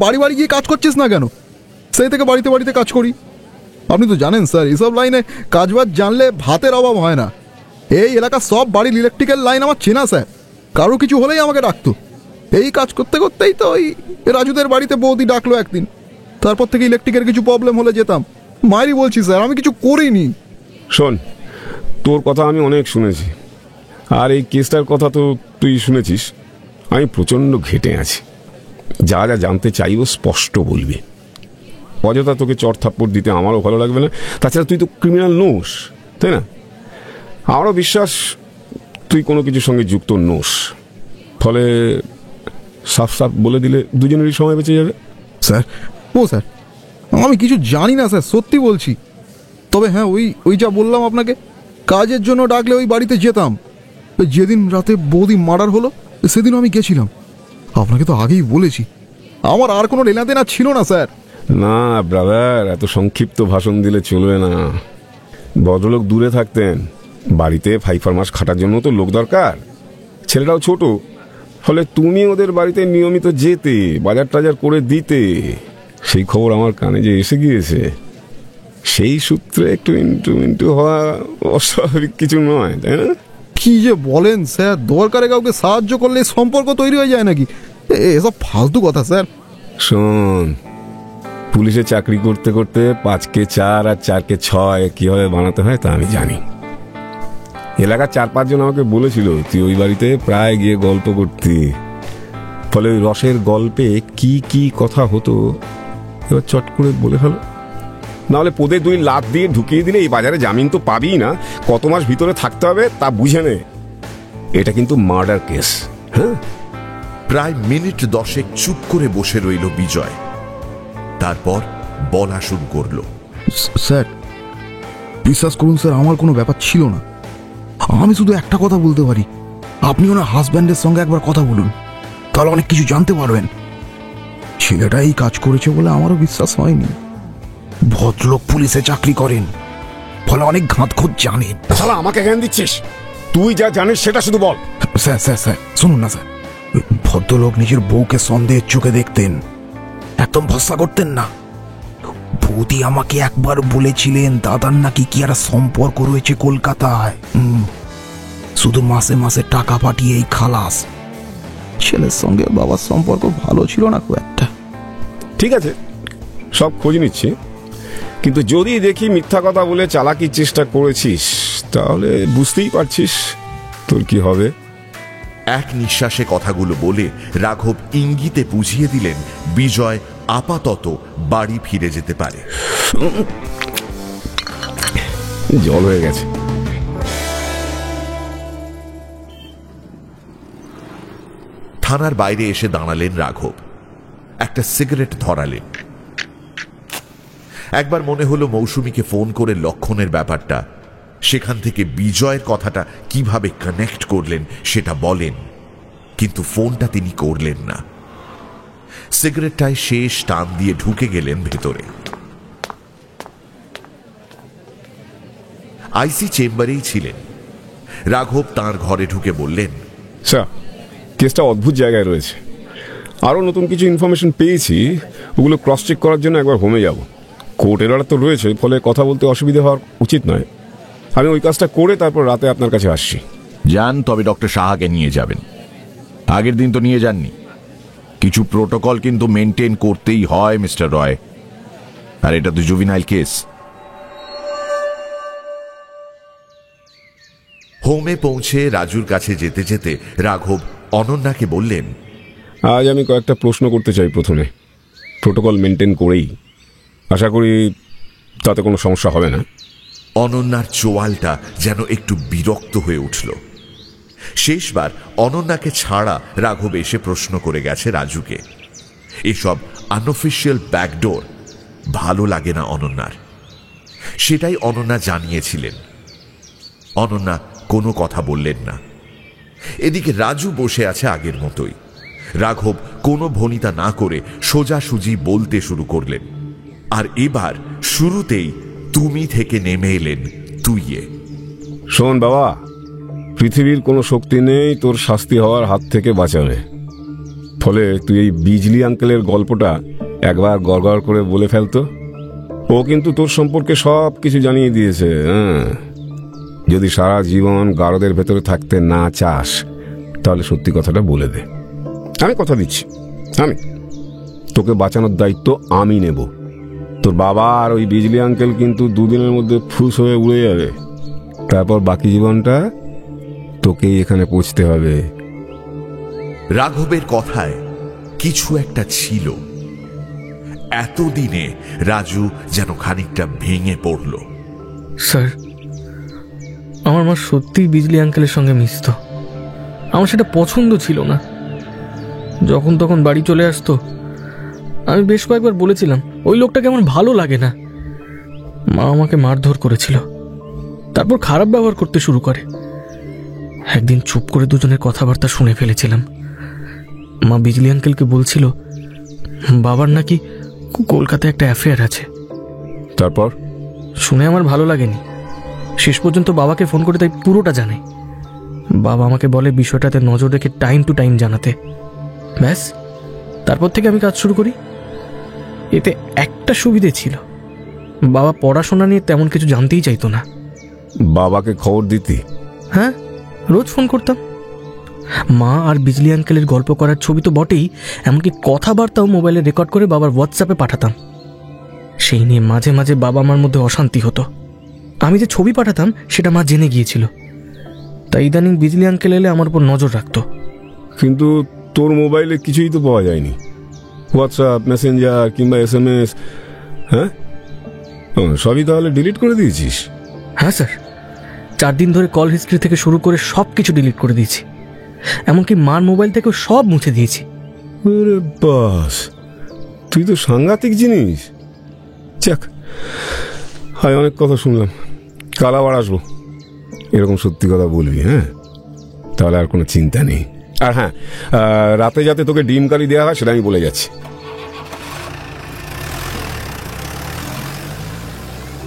বাড়ি বাড়ি গিয়ে কাজ করছিস না কেন? সেই থেকে বাড়িতে বাড়িতে কাজ করি। আপনি তো জানেন স্যার, এইসব লাইনে কাজবাজ জানলে ভাতের অভাব হয় না। এই এলাকার সব বাড়ির ইলেকট্রিক্যাল লাইন আমার চেনা স্যার, কারো কিছু হলেই আমাকে ডাকতো। এই কাজ করতে করতেই তো ওই রাজুদের বাড়িতে বৌদি ডাকলো একদিন, তারপর থেকে ইলেকট্রিকের কিছু প্রবলেম হলে যেতাম। মায়েরই বলছি স্যার, আমি কিছু করিনি। শোন, তোর কথা আমি অনেক শুনেছি, আর এই কেসটার কথা তো তুই শুনেছিস। আমি প্রচণ্ড ঘেটে আছি, যা যা জানতে চাইব স্পষ্ট বলবি। অযথা তোকে চড় থাপ্পড় দিতে আমারও ভালো লাগবে না। তাছাড়া তুই তো ক্রিমিনাল নোস, তাই না? আমারও বিশ্বাস তুই কোনো কিছুর সঙ্গে যুক্ত নোস। ফলে সাফ সাফ বলে দিলে দুজনেরই সময় বেঁচে যাবে। স্যার স্যার আমি কিছু জানি না স্যার, সত্যি বলছি। তবে হ্যাঁ, ওই যা বললাম আপনাকে, কাজের জন্য ডাকলে ওই বাড়িতে যেতাম। যেদিন রাতে বৌদি মার্ডার হলো সেদিন আমি গেছিলাম। আপনাকে তো আগেই বলেছি, আমার আর কোনো লেনাদেনা ছিল না স্যার। না ব্রাদার, এত সংক্ষিপ্ত ভাষণ দিলে চলবে না। ভদ্রলোক দূরে থাকতেন, বাড়িতে 5 মাস খাটার জন্য তো লোক দরকার। ছেলেটাও ছোট, ফলে তুমি ওদের বাড়িতে নিয়মিত যেতে, বাজার টাজার করে দিতে। সেই খবর আমার কানে যে এসে গিয়েছে, সেই সূত্রে একটু ইন্টু হওয়া অস্বাভাবিক কিছু নয়, তাই না? কি যে বলেন স্যার, দরকারে কাউকে সাহায্য করলে সম্পর্ক তৈরি হয়ে যায় নাকি? এসব ফালতু কথা স্যার। শোন, পুলিশে চাকরি করতে করতে 5কে 4 আর 4কে 6 কিভাবে বানাতে হয় তা আমি জানি। এলাকার 4-5 জন আমাকে বলেছিল তুই ওই বাড়িতে প্রায় গিয়ে গল্প করতি। ফলে ওই রসের গল্পে কি কি কথা হতো এবার চট করে বলে ফেলো। নাহলে পদে 2 লাখ দিয়ে ঢুকিয়ে দিলে এই বাজারে জামিন তো পাবি না। কত মাস ভিতরে থাকতে হবে তা বুঝে নে। এটা কিন্তু মার্ডার কেস। হ্যাঁ, প্রায় মিনিট 10 চুপ করে বসে রইল বিজয়। তারপর বলা শুরু করলো। স্যার বিশ্বাস করুন স্যার, আমার কোনো ব্যাপার ছিল না। আমি শুধু একটা কথা বলতে পারি, আপনি ওনার হাজব্যান্ডের সঙ্গে একবার কথা বলুন, তাহলে অনেক কিছু জানতে পারবেন। ছেলেটা এই কাজ করেছে বলে আমারও বিশ্বাস হয়নি। ভদ্রলোক পুলিশে চাকরি করেন, ফলে অনেক ঘাতখোঁজ জানেন। শালা আমাকে জ্ঞান দিচ্ছিস? তুই যা জানিস সেটা শুধু বল। স্যার শুনুন না স্যার, ভদ্রলোক নিজের বউকে সন্দেহের চোখে দেখতেন, একদম ভরসা করতেন না। বৌদি আমাকে একবার বলেছিলেন দাদার নাকি কি একটা সম্পর্ক রয়েছে কলকাতায়, শুধু মাসে মাসে টাকা পাঠিয়ে এই খালাস। ছেলের সঙ্গে বাবার সম্পর্ক ভালো ছিল না খুব একটা। ঠিক আছে, সব খোঁজ নিচ্ছি, কিন্তু যদি দেখি মিথ্যা কথা বলে চালাকির চেষ্টা করেছিস তাহলে বুঝতেই পারছিস তোর কি হবে। এক নিঃশ্বাসে কথাগুলো বলে রাঘব ইঙ্গিতে বুঝিয়ে দিলেন বিজয় আপাতত বাড়ি ফিরে যেতে পারে। জল হয়ে গেছে। থানার বাইরে এসে দাঁড়ালেন রাঘব, একটা সিগারেট ধরালেন। একবার মনে হলো মৌসুমীকে ফোন করে লক্ষণের ব্যাপারটা, সেখান থেকে বিজয়ের কথাটা কিভাবে কানেক্ট করলেন সেটা বলেন, কিন্তু ফোনটা তিনি করলেন না। সিগারেটটায় শেষ টান দিয়ে ঢুকে গেলেন ভেতরে। আইসি চেম্বারেই ছিলেন। রাঘব তাঁর ঘরে ঢুকে বললেন, স্যার, কেসটা অদ্ভুত জায়গায় রয়েছে। আরও নতুন কিছু ইনফরমেশন পেয়েছি, ওগুলো ক্রস চেক করার জন্য একবার হোমে যাব। কোর্টের অর্ডার তো রয়েছে, ফলে কথা বলতে অসুবিধা হওয়ার উচিত নয়। আমি ওই কাজটা করে তারপর রাতে আপনার কাছে আসছি। যান, তবে ডক্টর সাহাকে নিয়ে যাবেন। আগের দিন তো নিয়ে যাননি। কিছু প্রোটোকল কিন্তু মেনটেন করতেই হয় মিস্টার রয়, আর এটা তো জুভিনাইল কেস। হোমে পৌঁছে রাজুর কাছে যেতে যেতে রাঘব অনন্যাকে বললেন, আজ আমি কয়েকটা প্রশ্ন করতে চাই। প্রথমে প্রোটোকল মেনটেন করেই, আশা করি তাতে কোনো সমস্যা হবে না। অনন্যার চোয়ালটা যেন একটু বিরক্ত হয়ে উঠল। শেষবার অনন্যাকে ছাড়া রাঘব এসে প্রশ্ন করে গেছে রাজুকে। এসব আনঅফিসিয়াল ব্যাকডোর ভালো লাগে না অনন্যার, সেটাই অনন্যা জানিয়েছিলেন। অনন্যা কোনো কথা বললেন না। এদিকে রাজু বসে আছে আগের মতোই। রাঘব কোনো ভনিতা না করে সোজাসুজি বলতে শুরু করলেন, আর এবার শুরুতেই তুমি থেকে নেমে এলেন তুইয়ে। শোন বাবা, পৃথিবীর কোনো শক্তি নেই তোর শাস্তি হওয়ার হাত থেকে বাঁচাবে। ফলে তুই এই বিজলি আঙ্কেলের গল্পটা একবার গড়গড় করে বলে ফেলতো। ও কিন্তু তোর সম্পর্কে সব কিছু জানিয়ে দিয়েছে। যদি সারা জীবন গারদের ভেতরে থাকতে না চাস, তাহলে সত্যি কথাটা বলে দে। আমি কথা দিচ্ছি, আমি তোকে বাঁচানোর দায়িত্ব আমি নেব। তোর বাবা আর ওই বিজলি আঙ্কেল কিন্তু দুদিনের মধ্যে ফুস হয়ে উড়ে যাবে। তারপর বাকি জীবনটা তোকেই এখানে পৌঁছতে হবে। রাঘবের কথায় কিছু একটা ছিল। এতদিনে রাজু যেন খানিকটা ভেঙে পড়ল। স্যার, আমার মা সত্যিই বিজলি আঙ্কেলের সঙ্গে মিশত। আমার সেটা পছন্দ ছিল না। যখন তখন বাড়ি চলে আসতো। আমি বেশ কয়েকবার বলেছিলাম ওই লোকটাকে আমার ভালো লাগে না। মা আমাকে মারধর করেছিল, তারপর খারাপ ব্যবহার করতে শুরু করে। একদিন চুপ করে দুজনের কথাবার্তা শুনে ফেলেছিলাম। মা বিজলি আঙ্কেলকে বলছিল বাবার নাকি কলকাতায় একটা অ্যাফেয়ার আছে। তারপর শুনে আমার ভালো লাগেনি। শেষ পর্যন্ত বাবাকে ফোন করে তাই পুরোটা জানে। বাবা আমাকে বলে বিষয়টাতে নজর রেখে টাইম টু টাইম জানাতে। ব্যাস, তারপর থেকে আমি কাজ শুরু করি। এতে একটা সুবিধে ছিল, বাবা পড়াশোনা নিয়ে তেমন কিছু জানতেই চাইতো না। বাবাকে খবর দিতি? হ্যাঁ, রোজ ফোন করতাম। মা আর বিজলি আঙ্কেলের গল্প করার ছবি তো বটেই, এমনকি কথাবার্তাও মোবাইলে রেকর্ড করে বাবার হোয়াটসঅ্যাপে পাঠাতাম। সেই নিয়ে মাঝে মাঝে বাবা মার মধ্যে অশান্তি হতো। আমি যে ছবি পাঠাতাম সেটা মা জেনে গিয়েছিল, তাই ইদানিং বিজলি আঙ্কেল এলে আমার উপর নজর রাখতো। কিন্তু তোর মোবাইলে কিছুই তো পাওয়া যায়নি, হোয়াটসঅ্যাপ, মেসেঞ্জার কিংবা SMS। হ্যাঁ, সবই তাহলে ডিলিট করে দিয়েছিস? হ্যাঁ স্যার, 4 দিন ধরে কল হিস্ট্রি থেকে শুরু করে সব কিছু ডিলিট করে দিয়েছি। এমনকি মার মোবাইল থেকেও সব মুছে দিয়েছি। বাস, তুই তো সাংঘাতিক জিনিস। যাক, হয় অনেক কথা শুনলাম, কাল আবার আসবো। এরকম সত্যি কথা বলবি, হ্যাঁ? তাহলে আর কোনো চিন্তা নেই। আর হ্যাঁ, রাতে যাতে তোকে ডিম কারি দেওয়া হয় সেটা আমি বলে যাচ্ছি।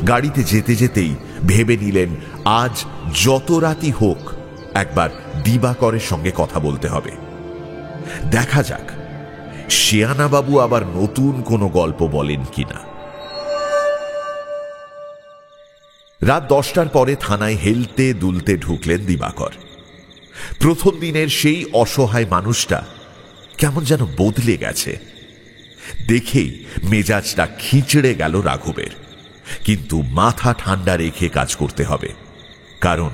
গাড়িতে যেতে যেতেই ভেবে নিলেন আজ যত রাতই হোক একবার দিবাকরের সঙ্গে কথা বলতে হবে। দেখা যাক শিয়ানা বাবু আবার নতুন কোনো গল্প বলেন কিনা। রাত 10টার পরে থানায় হেলতে দুলতে ঢুকলেন দিবাকর। প্রথম দিনের সেই অসহায় মানুষটা কেমন যেন বদলে গেছে। দেখেই মেজাজটা খিচড়ে গেল রাঘবের, কিন্তু মাথা ঠান্ডা রেখে কাজ করতে হবে, কারণ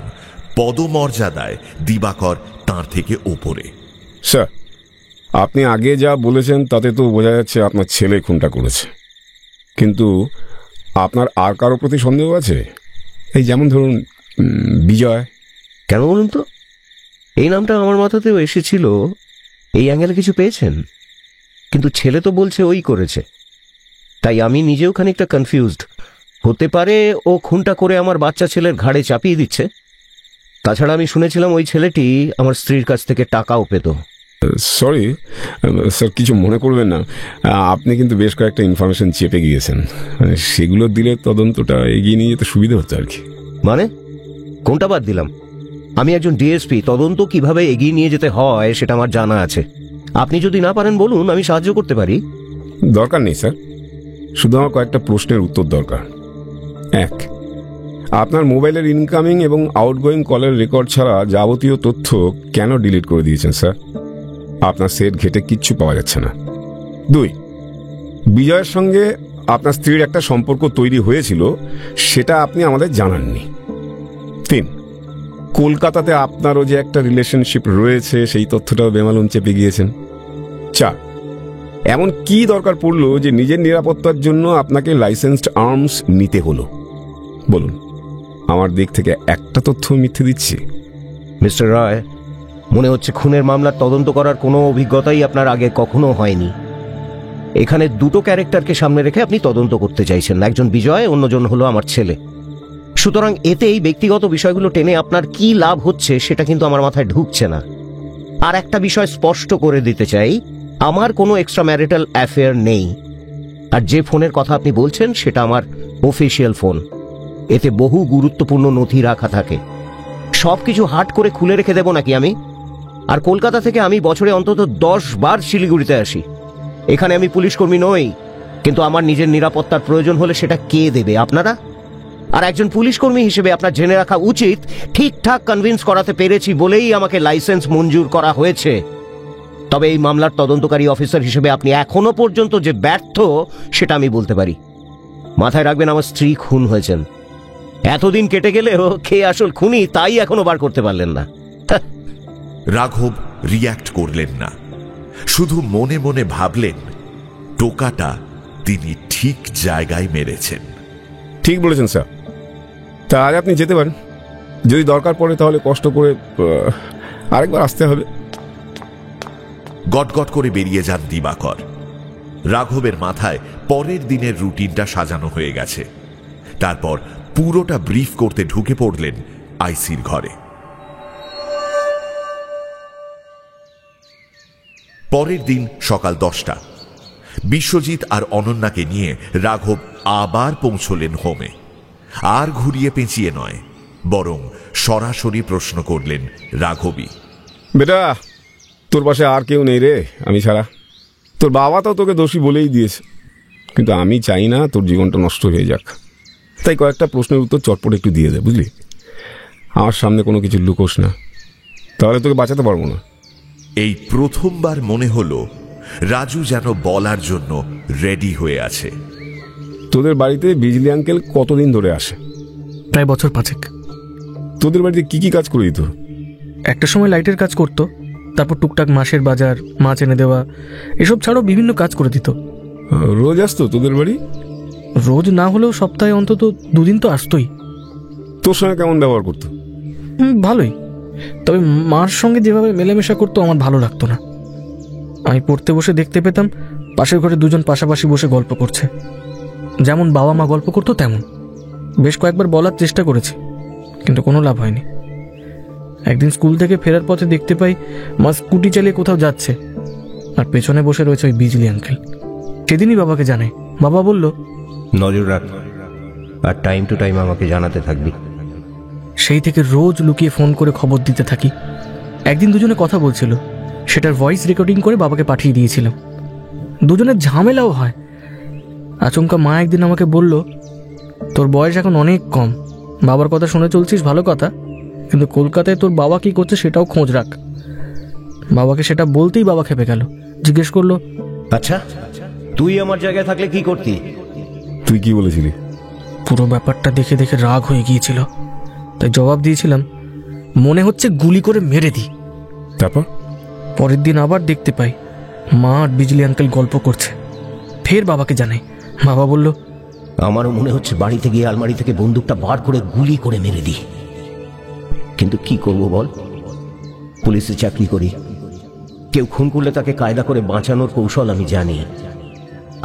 পদমর্যাদায় দিবাকর তার থেকে ওপরে। স্যার, আপনি আগে যা বলেছেন তাতে তো বোঝা যাচ্ছে আপনার ছেলে খুনটা করেছে, কিন্তু আপনার আর কারো প্রতি সন্দেহ আছে? এই যেমন ধরুন বিজয়। কেন বলুন তো? এই নামটা আমার মাথাতেও এসেছিল। এই অ্যাঙ্গেলে কিছু পেয়েছেন? কিন্তু ছেলে তো বলছে ওই করেছে, তাই আমি নিজেও খানিকটা কনফিউজড। হতে পারে ও খুনটা করে আমার বাচ্চা ছেলের ঘাড়ে চাপিয়ে দিচ্ছে। তাছাড়া আমি শুনেছিলাম ওই ছেলেটি আমার স্ত্রীর কাছ থেকে টাকাও পেত। সরি স্যার, কিছু মনে করবেন না। আপনি কিন্তু বেশ কয়েকটা ইনফরমেশন চেপে গিয়েছেন, সেগুলো দিলে তদন্তটা এগিয়ে নিয়ে যেতে সুবিধা হতো আর কি। মানে কোনটা বাদ দিলাম? আমি একজন ডিএসপি, তদন্ত কিভাবে এগিয়ে নিয়ে যেতে হয় সেটা আমার জানা আছে। আপনি যদি না পারেন বলুন, আমি সাহায্য করতে পারি। দরকার নেই স্যার, শুধু আমার কয়েকটা প্রশ্নের উত্তর দরকার। এক, আপনার মোবাইলের ইনকামিং এবং আউটগোয়িং কলের রেকর্ড ছাড়া যাবতীয় তথ্য কেন ডিলিট করে দিয়েছেন স্যার? আপনার সেট ঘেটে কিচ্ছু পাওয়া যাচ্ছে না। দুই, বিজয়ের সঙ্গে আপনার স্ত্রীর একটা সম্পর্ক তৈরি হয়েছিল, সেটা আপনি আমাদের জানাননি। তিন, কলকাতাতে আপনারও যে একটা রিলেশনশিপ রয়েছে সেই তথ্যটাও বেমালুম চেপে গিয়েছেন। চার, এমন কি দরকার পড়লো যে নিজের নিরাপত্তার জন্য আপনাকে লাইসেন্সড আর্মস নিতে হলো? বলুন, আমার দিক থেকে একটা তথ্য মিথ্যে দিচ্ছি? মিস্টার রায়, মনে হচ্ছে খুনের মামলার তদন্ত করার কোনো অভিজ্ঞতাই আপনার আগে কখনো হয়নি। এখানে দুটো ক্যারেক্টারকে সামনে রেখে আপনি তদন্ত করতে চাইছেন, একজন বিজয়, অন্যজন হলো আমার ছেলে। সুতরাং এতেই ব্যক্তিগত বিষয়গুলো টেনে আপনার কি লাভ হচ্ছে সেটা কিন্তু আমার মাথায় ঢুকছে না। আর একটা বিষয় স্পষ্ট করে দিতে চাই, আমার কোনো এক্সট্রা ম্যারিটাল অ্যাফেয়ার নেই। আর যে ফোনের কথা আপনি বলছেন সেটা আমার অফিসিয়াল ফোন। এতে বহু গুরুত্বপূর্ণ নথি রাখা থাকে। সবকিছু হাট করে খুলে রেখে দেব নাকি আমি? আর কলকাতা থেকে আমি বছরে অন্তত 10 বার শিলিগুড়িতে আসি। এখানে আমি পুলিশ কর্মী নই, কিন্তু আমার নিজের নিরাপত্তার প্রয়োজন হলে সেটা কে দেবে? আপনারা। আর একজন পুলিশ কর্মী হিসেবে আপনার জেনে রাখা উচিত, ঠিকঠাক কনভিন্স করাতে পেরেছি বলেই আমাকে লাইসেন্স মঞ্জুর করা হয়েছে। তবে এই মামলার তদন্তকারী অফিসার হিসেবে আপনি এখনো পর্যন্ত যে ব্যর্থ সেটা আমি বলতে পারি। মাথায় রাখবেন, আমার স্ত্রী খুন হয়েছেন। এতদিন কেটে গেলেও কে আসল খুনি তাই এখনো বার করতে পারলেন না। রাঘব রিয়্যাক্ট করলেন না, শুধু মনে মনে ভাবলেন টোকাটা তিনি ঠিক জায়গায় মেরেছেন। ঠিক বলেছেন স্যার, তা আজ আপনি যেতে পারেন। যদি দরকার পড়ে তাহলে কষ্ট করে আরেকবার আসতে হবে। গটগট করে বেরিয়ে যান দিবাকর। রাঘবের মাথায় পরের দিনের রুটিনটা সাজানো হয়ে গেছে। তারপর পুরোটা ব্রিফ করতে ঢুকে পড়লেন আইসির ঘরে। পরের দিন সকাল 10টা। বিশ্বজিৎ আর অনন্যাকে নিয়ে রাঘব আবার পৌঁছলেন হোমে। আর ঘুরিয়ে পেঁচিয়ে নয়, বরং সরাসরি প্রশ্ন করলেন রাঘবই। বেটা, তোর পাশে আর কেউ নেই রে আমি ছাড়া। তোর বাবা তো তোকে দোষী বলেই দিয়েছে, কিন্তু আমি চাই না তোর জীবনটা নষ্ট হয়ে যাক। তাই কয়েকটা প্রশ্নের উত্তর চটপট একটু দিয়ে দে, বুঝলি? আমার সামনে কোনো কিছু লুকোস না, তাহলে তোকে বাঁচাতে পারবো না। এই প্রথমবার মনে হলো রাজু যেন বলার জন্য রেডি হয়ে আছে। তোদের বাড়িতে বিজলি আঙ্কেল কতদিন ধরে আসে? প্রায় বছর 5। তোদের বাড়িতে কি কি কাজ করে দিত? একটা সময় লাইটের কাজ করতো, তারপর টুকটাক মাসের বাজার, মাছ এনে দেওয়া, এসব ছাড়াও বিভিন্ন কাজ করে দিত। রোজ আসতো তোদের বাড়ি? রোজ না হলেও সপ্তাহে অন্তত 2 দিন তো আসতোই। তোর সঙ্গে কেমন ব্যবহার করতো? ভালোই, তবে মার সঙ্গে যেভাবে মেলামেশা করতো আমার ভালো লাগতো না। আমি পড়তে বসে দেখতে পেতাম পাশের ঘরে দুজন পাশাপাশি বসে গল্প করছে, যেমন বাবা মা গল্প করতো তেমন। বেশ কয়েকবার বলার চেষ্টা করেছি, কিন্তু কোনো লাভ হয়নি। একদিন স্কুল থেকে ফেরার পথে দেখতে পাই মা স্কুটি চালিয়ে কোথাও যাচ্ছে, আর পেছনে বসে রয়েছে ওই বিজলি আঙ্কেল। সেদিনই বাবাকে জানাই। বাবা বলল, নজর রাখ, আর টাইম টু টাইম আমাকে জানাতে থাকবি। সেই থেকে রোজ লুকিয়ে ফোন করে খবর দিতে থাকি। একদিন দুজনে কথা বলছিল, সেটার ভয়েস রেকর্ডিং করে বাবাকে পাঠিয়ে দিয়েছিলাম। দুজনের ঝামেলাও হয়। আচমকা মা একদিন আমাকে বলল, তোর বয়স এখন অনেক কম, বাবার কথা শুনে চলছিস ভালো কথা, কিন্তু কলকাতায় তোর বাবা কি করছে সেটাও খোঁজ রাখ। বাবাকে সেটা বলতেই বাবা খেপে গেল, জিজ্ঞেস করলো, আচ্ছা তুই আমার জায়গায় থাকলে কি করতি? তুই কি বলেছিলি? পুরো ব্যাপারটা দেখে দেখে রাগ হয়ে গিয়েছিল, তাই জবাব দিয়েছিলাম, মনে হচ্ছে গুলি করে মেরে দিই। তারপর পরের দিন আবার দেখতে পাই মা আর বিজলি আঙ্কেল গল্প করছে। ফের বাবাকে জানাই। বাবা বলল, আমারও মনে হচ্ছে বাড়িতে গিয়ে আলমারি থেকে বন্দুকটা বার করে গুলি করে মেরে দিই, কিন্তু কি করব বল? পুলিশে চাকরি করি, কেউ খুন করলে তাকে কায়দা করে বাঁচানোর কৌশল আমি জানি।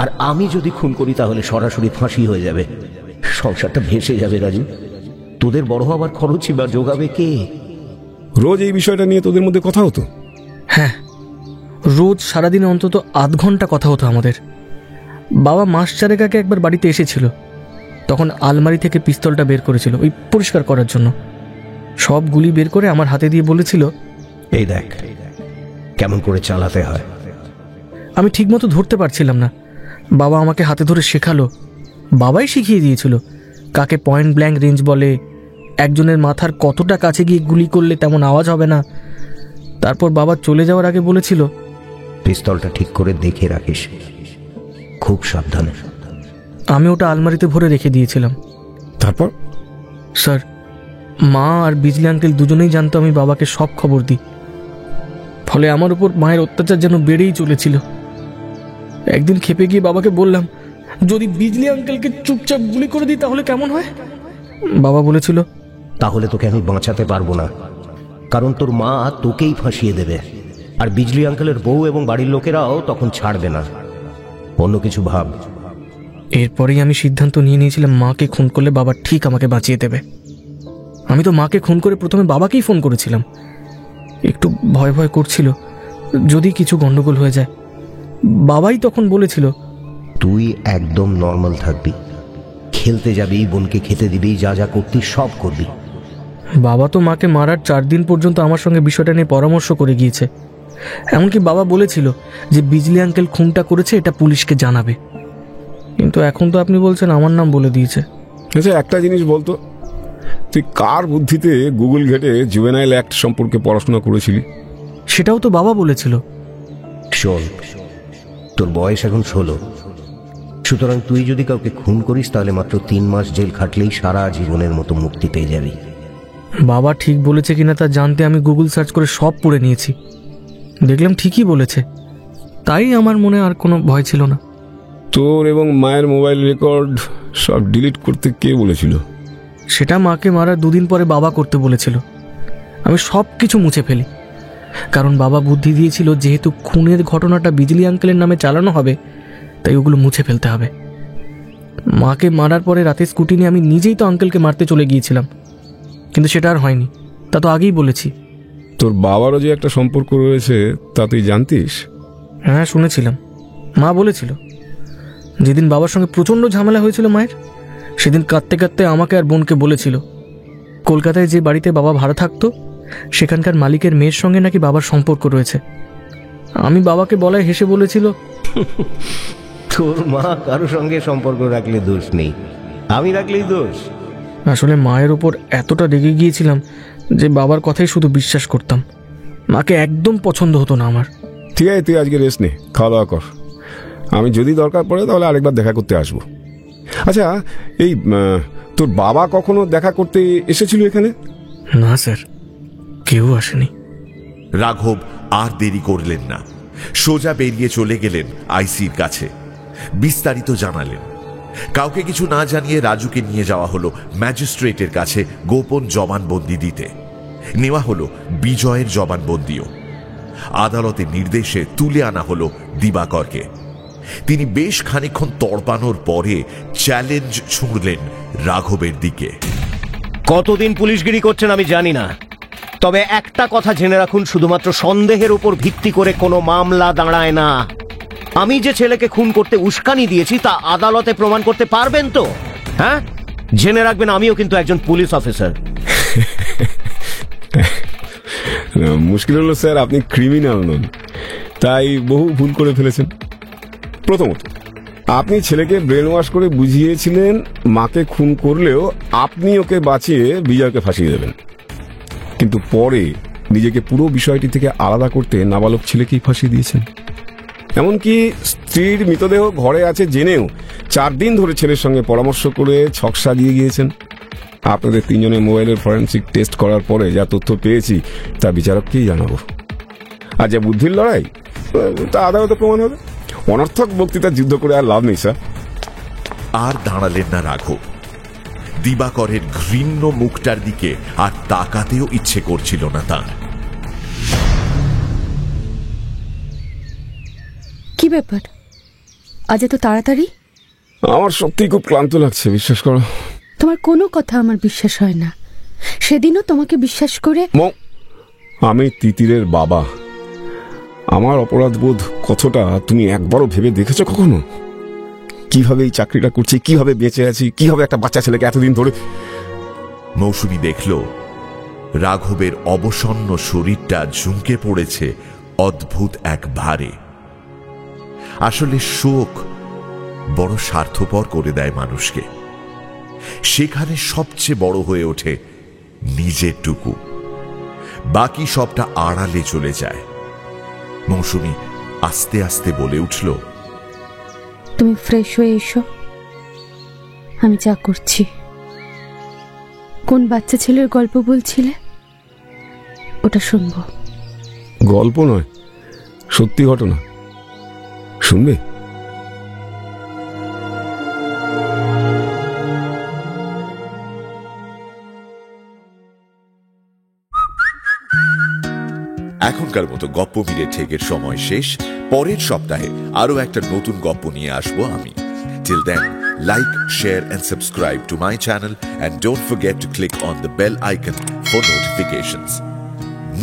আর আমি যদি খুন করি তাহলে সরাসরি ফাঁসি হয়ে যাবে, সংসারটা ভেসে যাবে। রাজু, তোদের বড় হবার খরচই বা জোগাবে কে? রোজ এই বিষয়টা নিয়ে তোদের মধ্যে কথা হতো? হ্যাঁ, রোজ সারাদিনে অন্তত 8 ঘন্টা কথা হতো আমাদের। বাবা মাস 4 আগে একবার বাড়িতে এসেছিল, তখন আলমারি থেকে পিস্তলটা বের করেছিল ওই পরিষ্কার করার জন্য। সব গুলি বের করে আমার হাতে দিয়ে বলেছিল, এই দেখ কেমন করে চালাতে হয়। আমি ঠিকমতো ধরতে পারছিলাম না। বাবা আমাকে হাতে ধরে শেখালো। বাবাই শিখিয়ে দিয়েছিল কাকে পয়েন্ট ব্ল্যাঙ্ক রেঞ্জ বলে, একজনের মাথার কতটা কাছে গিয়ে গুলি করলে তেমন আওয়াজ হবে না। তারপর বাবা চলে যাওয়ার আগে বলেছিল, পিস্তলটা ঠিক করে দেখে রাখিস, খুব সাবধানে। আমি ওটা আলমারিতে ভরে রেখে দিয়েছিলাম। তারপর স্যার, মা আর বিজলি আঙ্কেল দুজনেই জানতো আমি বাবাকে সব খবর দিই। ফলে আমার উপর মায়ের অত্যাচার যেন বেড়েই চলেছিল। একদিন খেপে গিয়ে বাবাকে বললাম, যদি বিজলি আঙ্কেলকে চুপচাপ গুলি করে দিই তাহলে কেমন হয়? বাবা বলেছিল, তাহলে তোকে আমি বাঁচাতে পারবো না, কারণ তোর মা তোকেই ফাঁসিয়ে দেবে, আর বিজলি আঙ্কেলের বউ এবং বাড়ির লোকেরাও তখন ছাড়বে না। অন্য কিছু ভাব। এরপরেই আমি সিদ্ধান্ত নিয়ে নিয়েছিলাম মাকে খুন করলে বাবা ঠিক আমাকে বাঁচিয়ে দেবে। আমি তো মাকে খুন করে প্রথমে বাবাকেই ফোন করেছিলাম। একটু ভয় ভয় করছিল যদি কিছু গন্ডগোল হয়ে যায়। বাবাই তখন বলেছিল, তুই একদম নর্মাল থাকবি, খেলতে যাবি, বোনকে খেতে দিবি, যা যা করতি সব করবি। বাবা তো মাকে মারার 4 দিন পর্যন্ত আমার সঙ্গে বিষয়টা নিয়ে পরামর্শ করে গিয়েছে। এমনকি বাবা বলেছিল যে বিজলি আঙ্কেল খুনটা করেছে, এটা পুলিশকে জানাবে। কিন্তু এখন তো আপনি বলছেন আমার নাম বলে দিয়েছে। আচ্ছা, একটা জিনিস বলতো, তুই কার বুদ্ধিতে গুগল ঘেটে জুভেনাইল অ্যাক্ট সম্পর্কে পড়াশোনা করেছিলি? সেটাও তো বাবা বলেছিল। শোন, তোর বয়স এখন 16, সুতরাং তুই যদি কাউকে খুন করিস তাহলে মাত্র 3 মাস জেল খাটলেই সারা জীবনের মতো মুক্তি পেয়ে যাবি। বাবা ঠিক বলেছে কিনা তা জানতে আমি গুগল সার্চ করে সব পড়ে নিয়েছি। দেখলাম ঠিকই বলেছে, তাই আমার মনে আর কোনো ভয় ছিল না। তোর এবং মায়ের মোবাইল রেকর্ড সব ডিলিট করতে কে বলেছিল? সেটা মাকে মারার 2 দিন পরে বাবা করতে বলেছিল। আমি সব কিছু মুছে ফেলি, কারণ বাবা বুদ্ধি দিয়েছিল যেহেতু খুনের ঘটনাটা বিজলি আঙ্কেলের নামে চালানো হবে, তাই ওগুলো মুছে ফেলতে হবে। মাকে মারার পরে রাতে স্কুটি নিয়ে আমি নিজেই তো আঙ্কেলকে মারতে চলে গিয়েছিলাম, কিন্তু সেটা আর হয়নি। তা তো আগেই বলেছি। তোর বাবারও যে একটা সম্পর্ক রয়েছে তা তুই জানতিস? হ্যাঁ, শুনেছিলাম। মা বলেছিল যেদিন বাবার সঙ্গে প্রচণ্ড ঝামেলা হয়েছিল মায়ের, সেদিন কাঁদতে কাঁদতে আমাকে আর বোনকে বলেছিল কলকাতায় যে বাড়িতে বাবা ভাড়া থাকতো সেখানকার মালিকের মেয়ের সঙ্গে নাকি বাবার সম্পর্ক রয়েছে। আমি বাবাকে বলায় হেসে বলেছিল, তোর মা কারোর সঙ্গে সম্পর্ক রাখলে দোষ নেই, আমি রাখলেই দোষ। আসলে মায়ের ওপর এতটা রেগে গিয়েছিলাম যে বাবার কথাই শুধু বিশ্বাস করতাম। মাকে একদম পছন্দ হতো না আমার। ঠিক আছে, তুই আজকে রেস্ট নে, খাওয়া দাওয়া কর। আমি যদি দরকার পড়ে তাহলে আরেকবার দেখা করতে আসবো। আচ্ছা, এই তোর বাবা কখনো দেখা করতে এসেছিল এখানে? না স্যার, কেউ আসেনি। রাঘব আর দেরি করলেন না, সোজা বেরিয়ে চলে গেলেন আইসির কাছে। বিস্তারিত জানালেন। কাউকে কিছু না জানিয়ে রাজুকে নিয়ে যাওয়া হলো ম্যাজিস্ট্রেটের কাছে গোপন জবানবন্দি দিতে। নেওয়া হলো বিজয়ের জবানবন্দিও। আদালতের নির্দেশে তুলে আনা হলো দিবাকরকে। তিনি বেশ খানিকক্ষণ তড়পানোর পরে চ্যালেঞ্জ ছুঁড়লেন রাঘবের দিকে। কতদিন পুলিশগিরি করছেন আমি জানি না, তবে একটা কথা জেনে রাখুন, শুধুমাত্র সন্দেহের উপর ভিত্তি করে কোনো মামলা দাঁড়ায় না। আমি যে ছেলেকে খুন করতে উস্কানি দিয়েছি তা আদালতে প্রমাণ করতে পারবেন তো? হ্যাঁ, জেনে রাখবেন আমিও কিন্তু একজন পুলিশ অফিসার। মুশকিল হলো স্যার, আপনি ক্রিমিনাল নন, তাই বহু ভুল করে ফেলেছেন। প্রথমত, আপনি ছেলেকে ব্রেন ওয়াশ করে বুঝিয়েছিলেন মাকে খুন করলেও আপনি ওকে বাঁচিয়ে বিজয়কে ফাঁসিয়ে দেবেন, কিন্তু পরে নিজেকে পুরো বিষয়টি থেকে আলাদা করতে নাবালক ছেলেকেই ফাঁসিয়ে দিয়েছেন। এমনকি স্ত্রীর মৃতদেহ ঘরে আছে জেনেও 4 দিন ধরে ছেলের সঙ্গে পরামর্শ করে ছক সাজিয়ে গিয়েছেন। আপনাদের 3 জনের মোবাইলের ফরেন্সিক টেস্ট করার পরে যা তথ্য পেয়েছি তা বিচারককেই জানাবো। আর যা বুদ্ধির লড়াই, তা আদালতে প্রমাণ হবে। অনর্থক বক্তৃতা যুদ্ধ করে আর লাভ নেই স্যার। আর দাঁড়ালেন না রাঘব। দিবাকরের ঘৃণ্য মুখটার দিকে আর তাকাতেও ইচ্ছে করছিল না তার। কি ব্যাপার, আজ এত তাড়াতাড়ি? আমার সত্যিই খুব ক্লান্ত লাগছে, বিশ্বাস করো। তোমার কোনো কথা আমার বিশ্বাস হয় না। সেদিনও তোমাকে বিশ্বাস করে। আমি তিতিরের বাবা, আমার অপরাধবোধ কতটা তুমি একবারও ভেবে দেখেছো কখনো? কিভাবে এই চাকরিটা করছি, কিভাবে বেঁচে আছি, কিভাবে একটা বাচ্চা ছেলেকে এতদিন ধরে। মৌসুমী দেখল রাঘবের অবসন্ন শরীরটা ঝুঁকে পড়েছে অদ্ভুত এক ভারে। আসলে শোক বড় স্বার্থপর করে দেয় মানুষকে। সেখানে সবচেয়ে বড় হয়ে ওঠে নিজের টুকু, বাকি সবটা আড়ালে চলে যায়। মৌসুমী আস্তে আস্তে বলে উঠল, তুমি ফ্রেশ হয়ে এসো, আমি চা করছি। কোন বাচ্চা ছেলের গল্প বলছিলে? ওটা শুনবো। গল্প নয়, সত্যি ঘটনা। শুনবে? এখনকার মতো গপ্প মিলে ঠেকের সময় শেষ। পরের সপ্তাহে আরো একটা নতুন গপ্প নিয়ে আসবো আমি। Till then, like, share and subscribe to my channel and don't forget to click on the bell icon for notifications.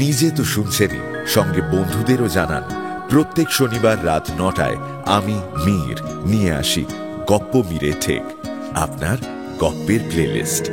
নিজে তো শুনছেনই, সঙ্গে বন্ধুদেরও জানান। প্রত্যেক শনিবার রাত 9টায় আমি মীর নিয়ে আসি গপ্প মিলে ঠেক, আপনার গপ্পের প্লেলিস্ট।